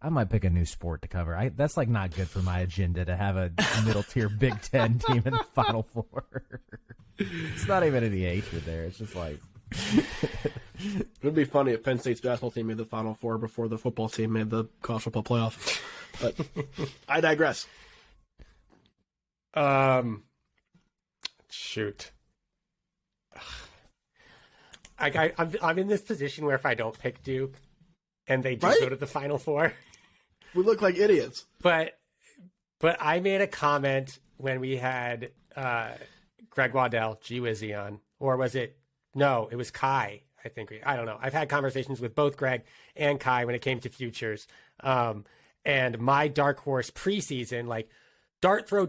I might pick a new sport to cover. That's like not good for my agenda to have a middle tier Big Ten team in the Final Four. It's not even any hatred there. It's just like. It would be funny if Penn State's basketball team made the Final Four before the football team made the college football playoff. But I digress. Shoot. I'm in this position where if I don't pick Duke and they do go to the Final Four, we look like idiots. But I made a comment when we had Greg Waddell, G Wizzy on, or was it? No, it was Kai. I don't know. I've had conversations with both Greg and Kai when it came to futures. And my dark horse preseason, like dart throw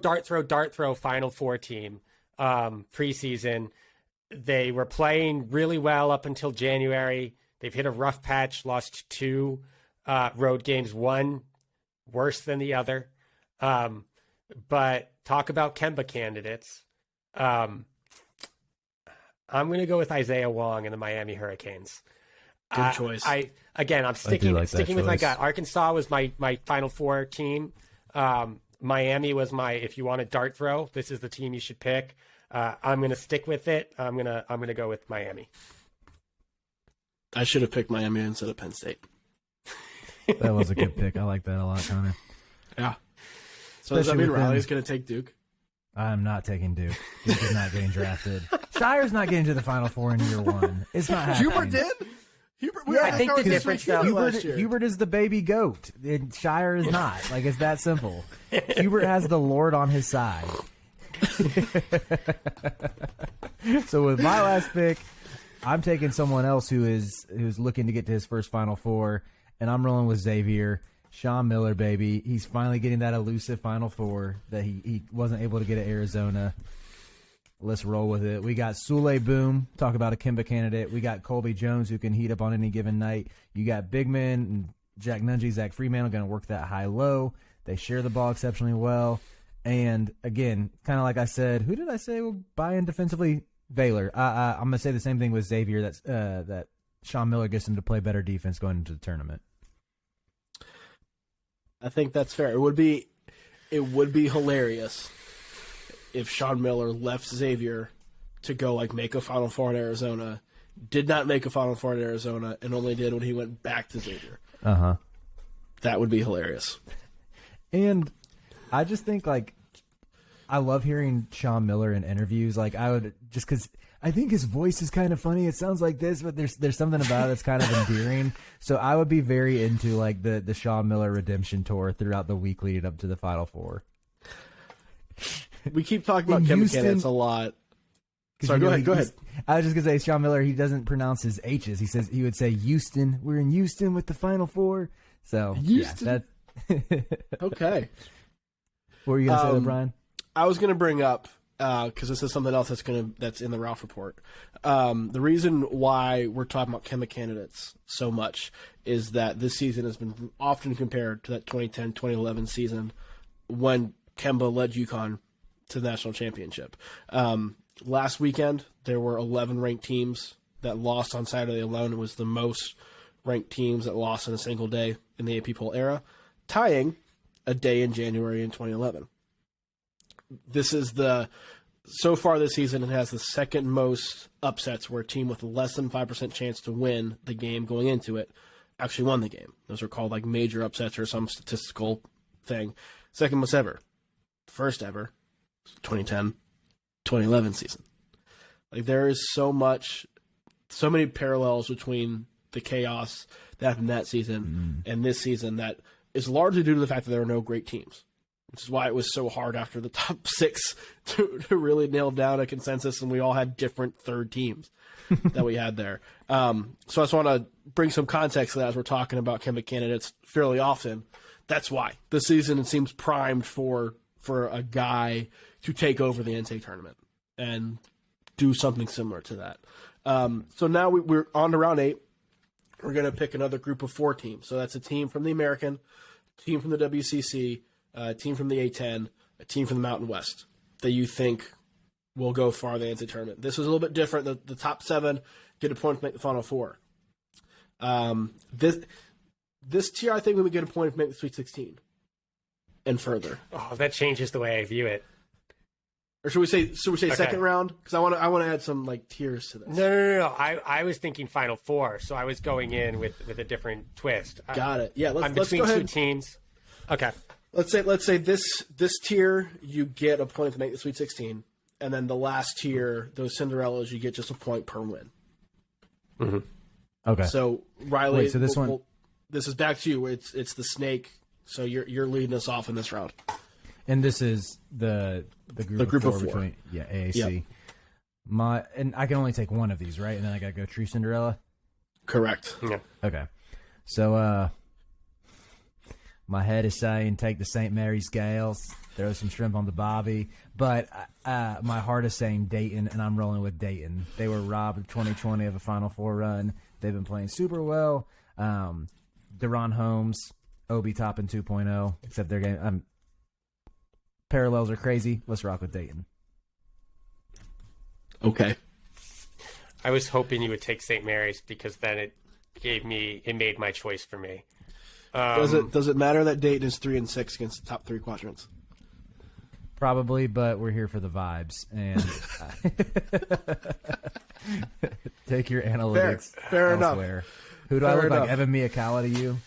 Final Four team preseason. They were playing really well up until January. They've hit a rough patch, lost 2 road games, one worse than the other. But talk about Kemba candidates. I'm going to go with Isaiah Wong and the Miami Hurricanes. Good choice. I'm sticking with my gut. Arkansas was my Final Four team. Miami was my, if you want a dart throw, this is the team you should pick. I'm going to stick with it. I'm going to go with Miami. I should have picked Miami instead of Penn State. That was a good pick. I like that a lot, Connor. Yeah. So does that mean Riley's going to take Duke? I'm not taking Duke. Duke is not getting drafted. Shire's not getting to the Final Four in year 1. It's not happening. Hubert did? I think the difference, though. Hubert is the baby goat, and Shire is not. Like, it's that simple. Hubert has the Lord on his side. So with my last pick, I'm taking someone else who's looking to get to his first Final Four, and I'm rolling with Xavier. Sean Miller, baby. He's finally getting that elusive Final Four that he wasn't able to get at Arizona. Let's roll with it. We got Sule Boom, talk about a Kimba candidate. We got Colby Jones, who can heat up on any given night. You got Bigman and Jack Nungy, Zach Freeman are going to work that high-low. They share the ball exceptionally well. And, again, kind of like I said, who did I say will buy in defensively? Baylor. I'm going to say the same thing with Xavier, that Sean Miller gets him to play better defense going into the tournament. I think that's fair. It would be hilarious if Sean Miller left Xavier to go make a Final Four in Arizona, did not make a Final Four in Arizona, and only did when he went back to Xavier. Uh-huh. That would be hilarious. And I just think, I love hearing Sean Miller in interviews. I would, just because I think his voice is kind of funny. It sounds like this, but there's something about it that's kind of endearing. So I would be very into, the Sean Miller redemption tour throughout the week leading up to the Final Four. We keep talking about Kimba candidates a lot. Sorry, go ahead. I was just going to say, Sean Miller, he doesn't pronounce his H's. He would say Houston. We're in Houston with the Final Four. So, Houston. Yeah, Okay. What were you going to say there, Brian? I was going to bring up, because this is something else that's in the Ralph report. The reason why we're talking about Kimba candidates so much is that this season has been often compared to that 2010-2011 season when Kemba led UConn to the national championship. Last weekend, there were 11 ranked teams that lost on Saturday alone. It was the most ranked teams that lost in a single day in the AP poll era, tying a day in January in 2011. This is so far this season, it has the second most upsets where a team with less than 5% chance to win the game going into it actually won the game. Those are called major upsets or some statistical thing. Second most ever. First ever, 2010-2011 season. There is so many parallels between the chaos that happened that season and this season that is largely due to the fact that there are no great teams, which is why it was so hard after the top six to really nail down a consensus, and we all had different third teams that we had there. So I just want to bring some context to that as we're talking about Kimba candidates fairly often. That's why this season it seems primed for a guy to take over the NCAA tournament and do something similar to that. So now we're on to round 8. We're going to pick another group of 4 teams. So that's a team from the American, a team from the WCC, a team from the A10, a team from the Mountain West that you think will go far in the NCAA tournament. This is a little bit different. The top 7 get a point to make the Final Four. This tier, I think, we would get a point to make the Sweet 16 and further. Oh, that changes the way I view it. Or should we say second round? Because I want to add some tiers to this. No. I was thinking Final Four, so I was going in with a different twist. Got it. Yeah, I'm let's between go ahead. 2 teams. Okay. Let's say this tier you get a point to make the Sweet 16, and then the last tier, those Cinderellas, you get just a point per win. Mm-hmm. Okay. So Riley, wait, so this one, this is back to you. It's the snake. So you're leading us off in this round. and this is the group of four. Between, yeah, AAC. Yep. And I can only take one of these, right? And then I got to go True Cinderella. Correct. Yeah. Okay. So my head is saying take the St. Mary's Gales, throw some shrimp on the bobby, but my heart is saying Dayton, and I'm rolling with Dayton. They were robbed in 2020 of a Final Four run. They've been playing super well. Deron Holmes, Obi Toppin 2.0, except their game. Parallels are crazy. Let's rock with Dayton. Okay. I was hoping you would take St. Mary's because then it made my choice for me. Does it matter that Dayton is 3-6 against the top 3 quadrants? Probably, but we're here for the vibes and take your analytics Fair elsewhere. enough. Who do Fair I look enough. like? Evan Miyakawa to you?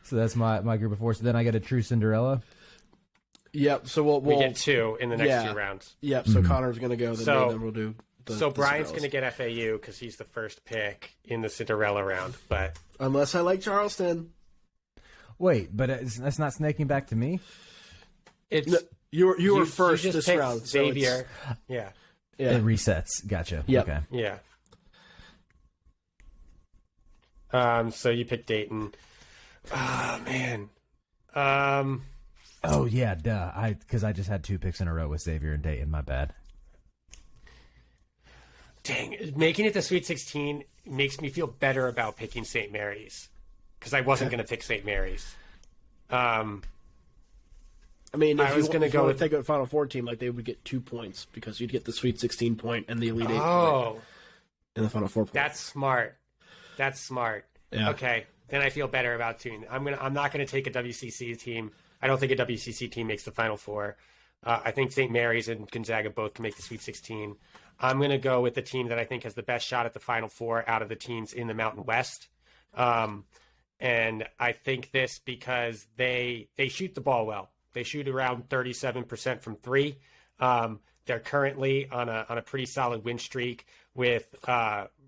So that's my group of 4. So then I get a True Cinderella. Yep. So we'll we get 2 in the next 2 rounds. Yep. So Connor's going to go. Then we'll do. So Brian's going to get FAU because he's the first pick in the Cinderella round. But unless I like Charleston. Wait, but that's not snaking back to me. it's No, you were first just this picked round. So Xavier. Yeah. yeah. It resets. Gotcha. Yep. Okay. Yeah. So you picked Dayton. Oh man. Oh yeah, duh. Because I just had 2 picks in a row with Xavier and Dayton. My bad. Dang, making it to Sweet 16 makes me feel better about picking St. Mary's because I wasn't going to pick St. Mary's. I mean, if I was you gonna if go you want with- to take a Final Four team, like they would get 2 points because you'd get the Sweet 16 point and the Elite 8 point Oh, in the Final Four point. that's smart. That's smart. Yeah. Okay, then I feel better about tuning. I'm not gonna take a WCC team. I don't think a WCC team makes the Final Four. I think St. Mary's and Gonzaga both can make the Sweet 16. I'm gonna go with the team that I think has the best shot at the Final Four out of the teams in the Mountain West. And I think this because they shoot the ball well. They shoot around 37% from 3. They're currently on a pretty solid win streak with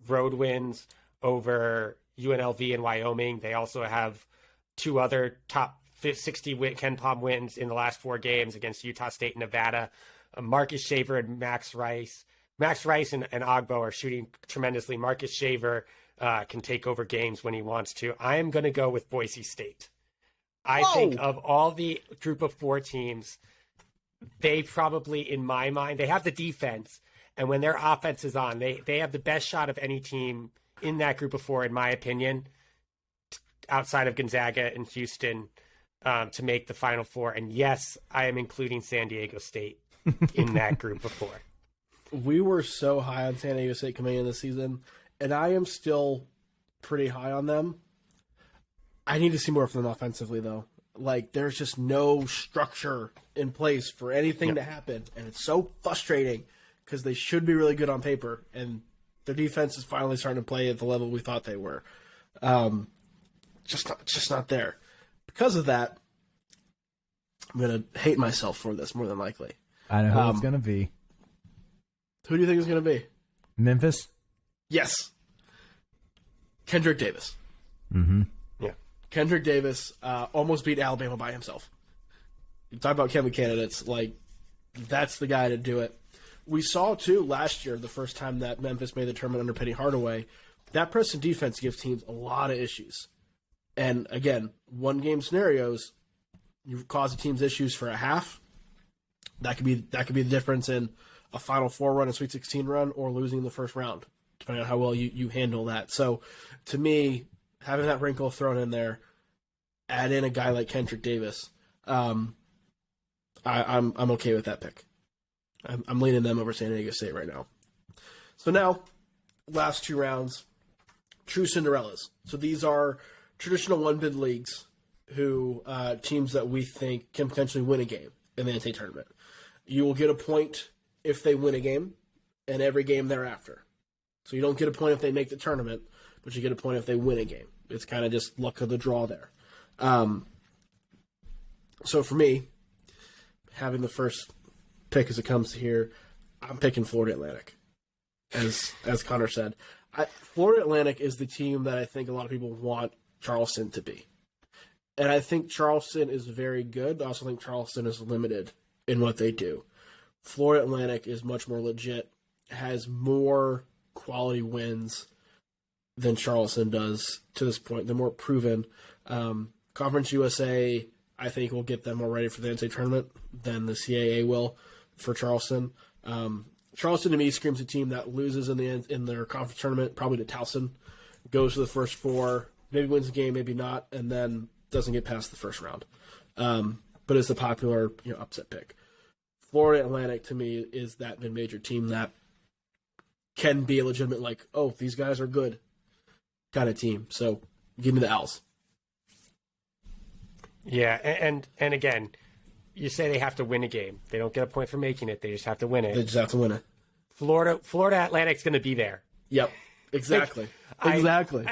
road wins over UNLV and Wyoming. They also have 2 other top 60 Ken Pom wins in the last 4 games against Utah State and Nevada. Marcus Shaver and Max Rice. Max Rice and Ogbo are shooting tremendously. Marcus Shaver can take over games when he wants to. I am going to go with Boise State. I think of all the group of 4 teams, they probably, in my mind, they have the defense. And when their offense is on, they have the best shot of any team in that group of 4, in my opinion, outside of Gonzaga and Houston, to make the Final Four. And yes, I am including San Diego State in that group of 4. We were so high on San Diego State coming in this season, and I am still pretty high on them. I need to see more from them offensively, though. Like, there's just no structure in place for anything to happen, and it's so frustrating because they should be really good on paper, and their defense is finally starting to play at the level we thought they were. Just not there. Because of that, I'm going to hate myself for this more than likely. I know who it's going to be. Who do you think it's going to be? Memphis? Yes. Kendrick Davis. Mm-hmm. Yeah. Kendrick Davis almost beat Alabama by himself. You talk about Kevin candidates, like, that's the guy to do it. We saw, too, last year, the first time that Memphis made the tournament under Penny Hardaway, that press and defense gives teams a lot of issues. And, again, one-game scenarios, you cause the team's issues for a half. That could be the difference in a Final Four run, a Sweet 16 run, or losing the first round, depending on how well you handle that. So, to me, having that wrinkle thrown in there, add in a guy like Kendrick Davis, I'm okay with that pick. I'm leaning them over San Diego State right now. So now, last 2 rounds, true Cinderellas. So these are traditional one-bid leagues who teams that we think can potentially win a game in the NCAA tournament. You will get a point if they win a game, and every game thereafter. So you don't get a point if they make the tournament, but you get a point if they win a game. It's kind of just luck of the draw there. So for me, having the first pick as it comes to here, I'm picking Florida Atlantic. As Connor said, Florida Atlantic is the team that I think a lot of people want Charleston to be. And I think Charleston is very good. I also think Charleston is limited in what they do. Florida Atlantic is much more legit, has more quality wins than Charleston does to this point. They're more proven. Conference USA, I think, will get them more ready for the NCAA tournament than the CAA will for Charleston. Charleston, to me, screams a team that loses in their conference tournament, probably to Towson, goes to the first 4, maybe wins the game, maybe not, and then doesn't get past the first round. But it's the popular upset pick. Florida Atlantic, to me, is that mid-major team that can be a legitimate, like, oh, these guys are good kind of team. So give me the Owls. Yeah, and again, you say they have to win a game. They don't get a point for making it. They just have to win it. They just have to win it. Florida Atlantic's going to be there. Yep, exactly. Exactly.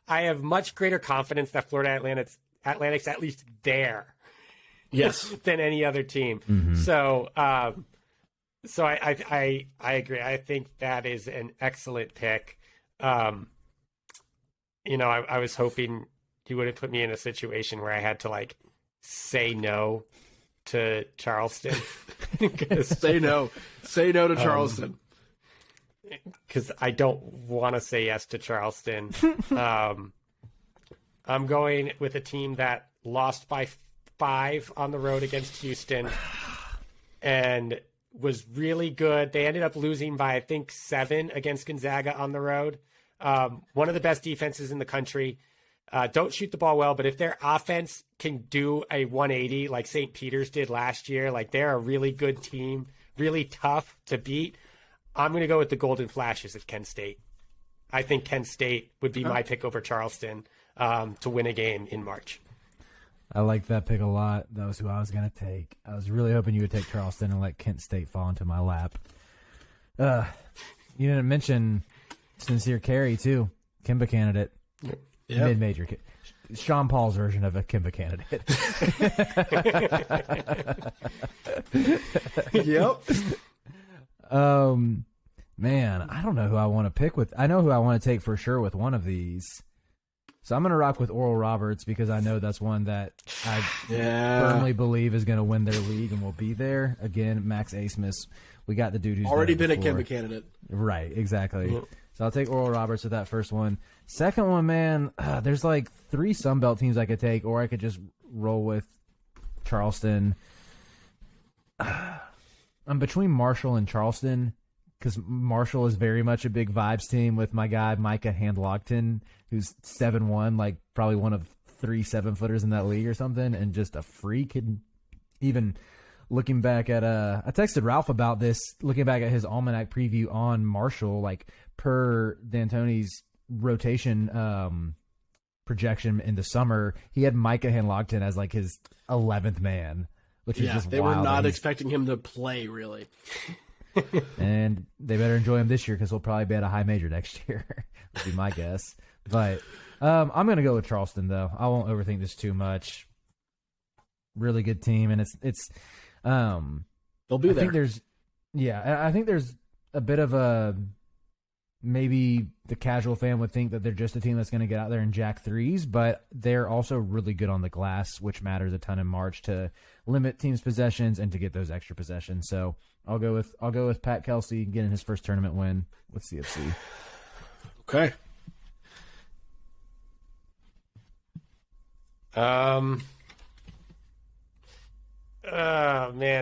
I have much greater confidence that Florida Atlantic's at least there. Yes. Than any other team. Mm-hmm. So I agree. I think that is an excellent pick. I was hoping you would have put me in a situation where I had to say no to Charleston. Say no to Charleston. because I don't want to say yes to Charleston. I'm going with a team that lost by 5 on the road against Houston and was really good. They ended up losing by, I think, 7 against Gonzaga on the road. One of the best defenses in the country. Don't shoot the ball well, but if their offense can do a 180 like St. Peter's did last year, like they're a really good team, really tough to beat. I'm going to go with the Golden Flashes of Kent State. I think Kent State would be my pick over Charleston to win a game in March. I like that pick a lot. That was who I was going to take. I was really hoping you would take Charleston and let Kent State fall into my lap. You didn't mention Sincere Carey, too. Kimba candidate. Yep. Mid-major. Sean Paul's version of a Kimba candidate. Yep. Man, I don't know who I want to pick with. I know who I want to take for sure with one of these. So I'm going to rock with Oral Roberts because I know that's one that I firmly believe is going to win their league and will be there. Again, Max Asmus. We got the dude who's already been before. a Kimba candidate. Right, exactly. Yep. So I'll take Oral Roberts with that first one. Second one, man, there's like 3 Sunbelt teams I could take, or I could just roll with Charleston. I'm between Marshall and Charleston because Marshall is very much a big vibes team with my guy Micah Handlogton, who's 7'1", like probably one of 3 7-footers in that league or something, and just a freak. And even looking back at I texted Ralph about this, looking back at his Almanac preview on Marshall, like per D'Antoni's rotation projection in the summer, he had Micah Handlogton as like his 11th man, which is just they wild. were not expecting him to play, really. And they better enjoy him this year because he'll probably be at a high major next year, would be my guess. But I'm going to go with Charleston, though. I won't overthink this too much. Really good team, and it's they'll be there. I think there's a bit of a maybe the casual fan would think that they're just a team that's going to get out there and jack threes, but they're also really good on the glass, which matters a ton in March to limit teams' possessions and to get those extra possessions. So I'll go with Pat Kelsey getting his first tournament win with CFC. Okay. Man,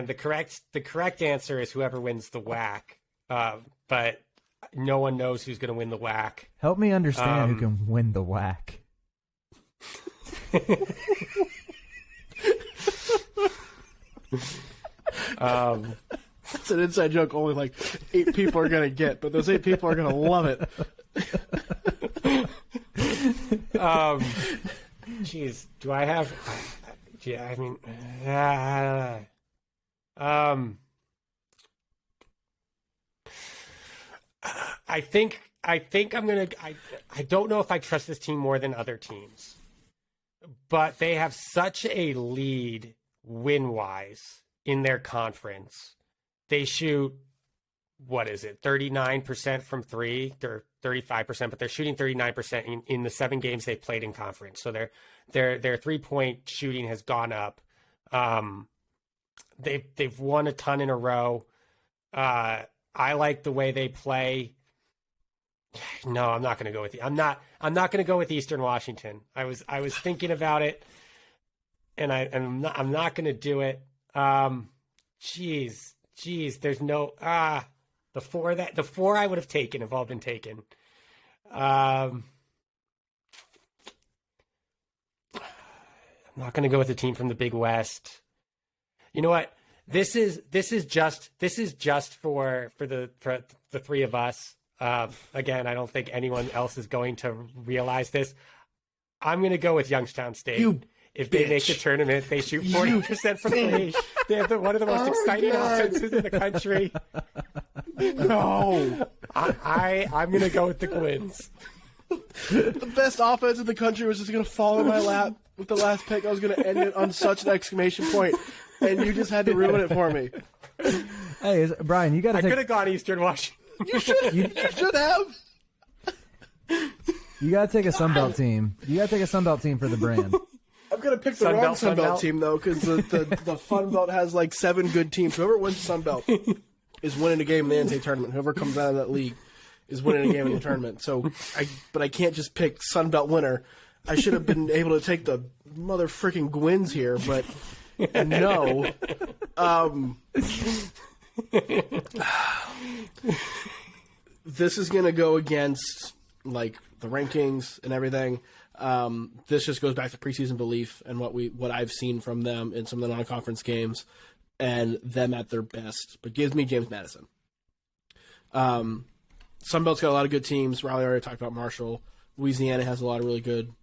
the correct answer is whoever wins the WAC. But no one knows who's going to win the WAC. Help me understand who can win the WAC. It's an inside joke only like 8 people are going to get, but those 8 people are going to love it. Jeez, do I have... Yeah, I mean... I think I'm going to... I don't know if I trust this team more than other teams. But they have such a lead win-wise in their conference. They shoot, 39% from 3? They're 35%, but they're shooting 39% in the 7 games they've played in conference. So their 3-point shooting has gone up. They've won a ton in a row. I like the way they play. No, I'm not going to go with you. I'm not going to go with Eastern Washington. I was thinking about it, and I'm not going to do it. Jeez, there's no the 4 I would have taken have all been taken. I'm not going to go with a team from the Big West. You know what? This is just for the 3 of us. Again, I don't think anyone else is going to realize this. I'm going to go with Youngstown State. If they make the tournament, they shoot 40% from 3. They have one of the most exciting offenses in the country. No. I'm going to go with the Gwins. The best offense in the country was just going to fall in my lap with the last pick. I was going to end it on such an exclamation point, and you just had to ruin it for me. Hey, Brian, you got to I could have gone Eastern Washington. You should have. You got to take a Sunbelt team. You got to take a Sunbelt team for the brand. I'm going to pick the wrong Sunbelt team, though, because the Fun Belt has like 7 good teams. Whoever wins the Sunbelt is winning a game in the NCAA tournament. Whoever comes out of that league. is winning a game in the tournament. So, but I can't just pick Sun Belt winner. I should have been able to take the mother freaking Gwynns here, but no. This is going to go against like the rankings and everything. This just goes back to preseason belief and what I've seen from them in some of the non-conference games and them at their best. But gives me James Madison. Sunbelt's got a lot of good teams. Riley already talked about Marshall. Louisiana has a lot of really good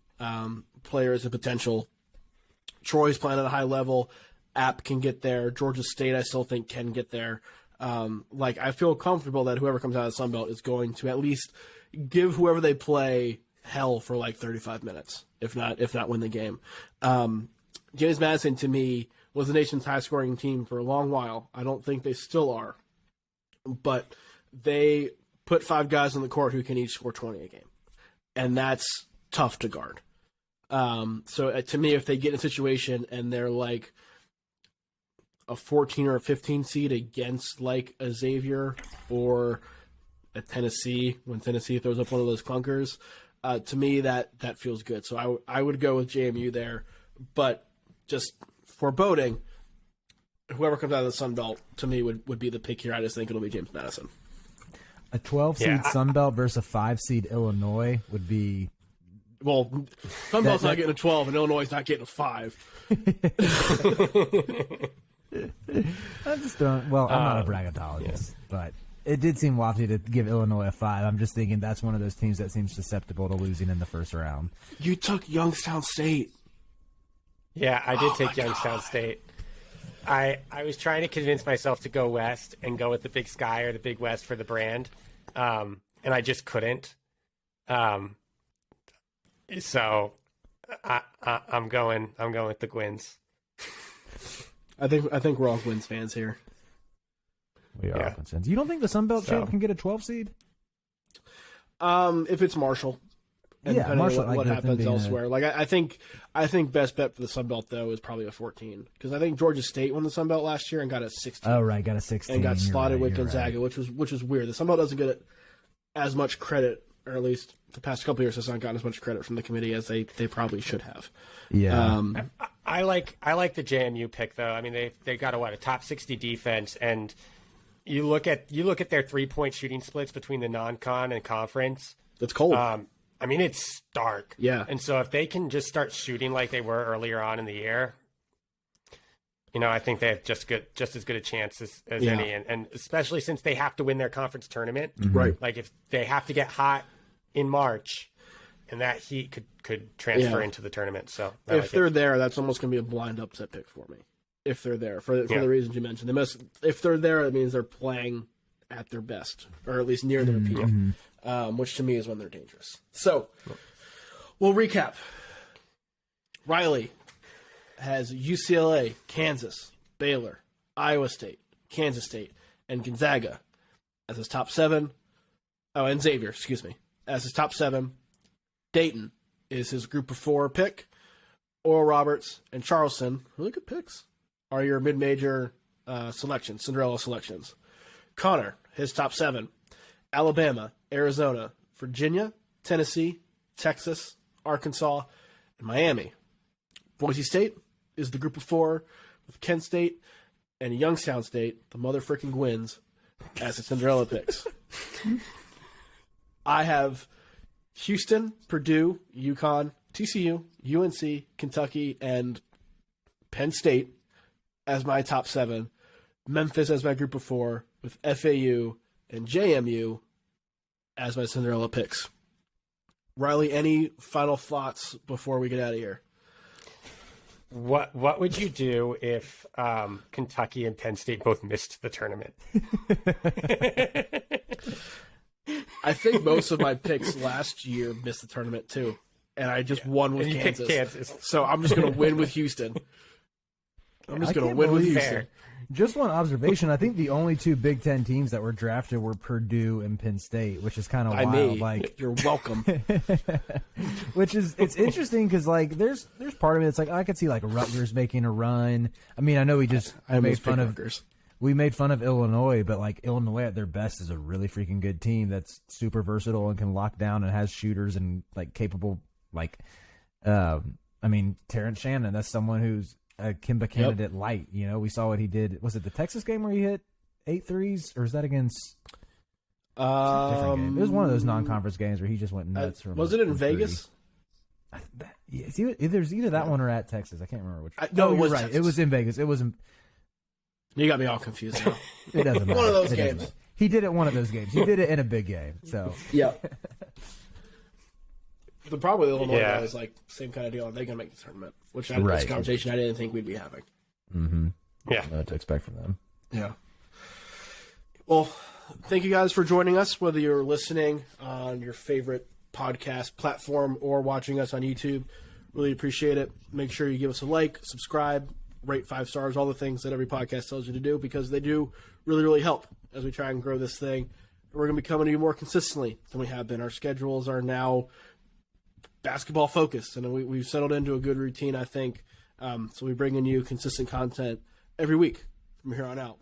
players and potential. Troy's playing at a high level. App can get there. Georgia State, I still think, can get there. I feel comfortable that whoever comes out of the Sunbelt is going to at least give whoever they play hell for like 35 minutes, if not win the game. James Madison, to me, was the nation's high-scoring team for a long while. I don't think they still are. But they put 5 guys on the court who can each score 20 a game. And that's tough to guard. So to me, if they get in a situation and they're like a 14 or a 15 seed against like a Xavier or a Tennessee, when Tennessee throws up one of those clunkers, to me that feels good. So I would go with JMU there, but just foreboding, whoever comes out of the Sun Belt to me would be the pick here. I just think it'll be James Madison. A 12-seed Sun Belt versus a 5-seed Illinois would be. Well, Sun Belt's not getting a 12, and Illinois is not getting a 5. I just don't. Well, I'm not a braggatologist, but it did seem lofty to give Illinois a 5. I'm just thinking that's one of those teams that seems susceptible to losing in the first round. You took Youngstown State. Yeah, I did take Youngstown State. I was trying to convince myself to go West and go with the Big Sky or the Big West for the brand, and I just couldn't. So I'm going with the Gwynns. I think we're all Gwynns fans here. We are all concerned. You don't think the Sun Belt champ can get a 12 seed? If it's Marshall. And Marshall. What happens elsewhere? I think best bet for the Sun Belt though is probably a 14 because I think Georgia State won the Sun Belt last year and got a 16. Oh right, got a 16 and got slotted with Gonzaga, right. which was weird. The Sun Belt doesn't get as much credit, or at least the past couple years has not gotten as much credit from the committee as they probably should have. Yeah. I like the JMU pick though. I mean they got a top 60 defense, and you look at their 3-point shooting splits between the non-con and conference. That's cold. I mean, it's stark. Yeah. And so if they can just start shooting like they were earlier on in the year, I think they have just as good a chance as any. And especially since they have to win their conference tournament. Mm-hmm. Right. Like if they have to get hot in March, and that heat could transfer into the tournament. So if they're there, that's almost going to be a blind upset pick for me. If they're there, for the reasons you mentioned. If they're there, it means they're playing at their best, or at least near their peak. Which to me is when they're dangerous. So, we'll recap. Riley has UCLA, Kansas, Baylor, Iowa State, Kansas State, and Gonzaga as his top 7. Oh, and Xavier, as his top 7. Dayton is his group of 4 pick. Oral Roberts and Charleston, really good picks, are your mid-major selections, Cinderella selections. Connor, his top 7. Alabama, Arizona, Virginia, Tennessee, Texas, Arkansas, and Miami. Boise State is the group of 4 with Kent State and Youngstown State, the mother-frickin' Gwynns, as the Cinderella picks. I have Houston, Purdue, UConn, TCU, UNC, Kentucky, and Penn State as my top 7. Memphis as my group of 4 with FAU and JMU as my Cinderella picks. Riley, any final thoughts before we get out of here? What would you do if Kentucky and Penn State both missed the tournament? I think most of my picks last year missed the tournament too, and I just won with Kansas. So I'm just going to win with Houston. I'm just going to win with Houston. Just one observation. I think the only 2 Big Ten teams that were drafted were Purdue and Penn State, which is kind of wild. Me. Like, you're welcome. It's interesting because like there's part of it that's like I could see like Rutgers making a run. I mean, I know we we made fun of Illinois, but like Illinois at their best is a really freaking good team that's super versatile and can lock down and has shooters and like capable like Terrence Shannon, that's someone who's a Kimba candidate light. You know, we saw what he did. Was it the Texas game where he hit 8 threes, or is that against a different game? It was one of those non-conference games where he just went nuts. Was it in Vegas? It's either that one or at Texas. I can't remember which. No, it was right. Texas. It was in Vegas. It was in. You got me all confused now. It doesn't matter. One of those It doesn't games. matter. He did it one of those games. He did it in a big game. So Yeah. The problem with Illinois Yeah. though, is like same kind of deal. They're gonna make the tournament, which that's Right. a conversation I didn't think we'd be having. Yeah. I know what to expect from them. Yeah. Well, thank you guys for joining us, whether you're listening on your favorite podcast platform or watching us on YouTube. Really appreciate it. Make sure you give us a like, subscribe, rate 5 stars, all the things that every podcast tells you to do, because they do really, really help as we try and grow this thing. We're going to be coming to you more consistently than we have been. Our schedules are now basketball focused, and we've settled into a good routine, I think. So we bring in you consistent content every week from here on out.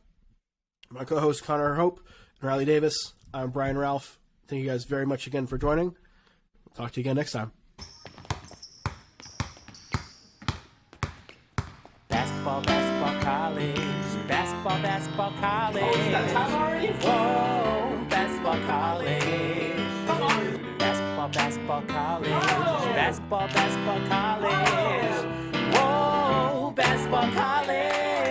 My co-host Connor Hope and Riley Davis. I'm Brian Ralph. Thank you guys very much again for joining. We'll talk to you again next time. Basketball, basketball, college. Basketball, basketball, college. Oh, is that time already? Whoa, basketball, college. Come on. Basketball, basketball, college. Basketball, basketball, college. Whoa, basketball, college.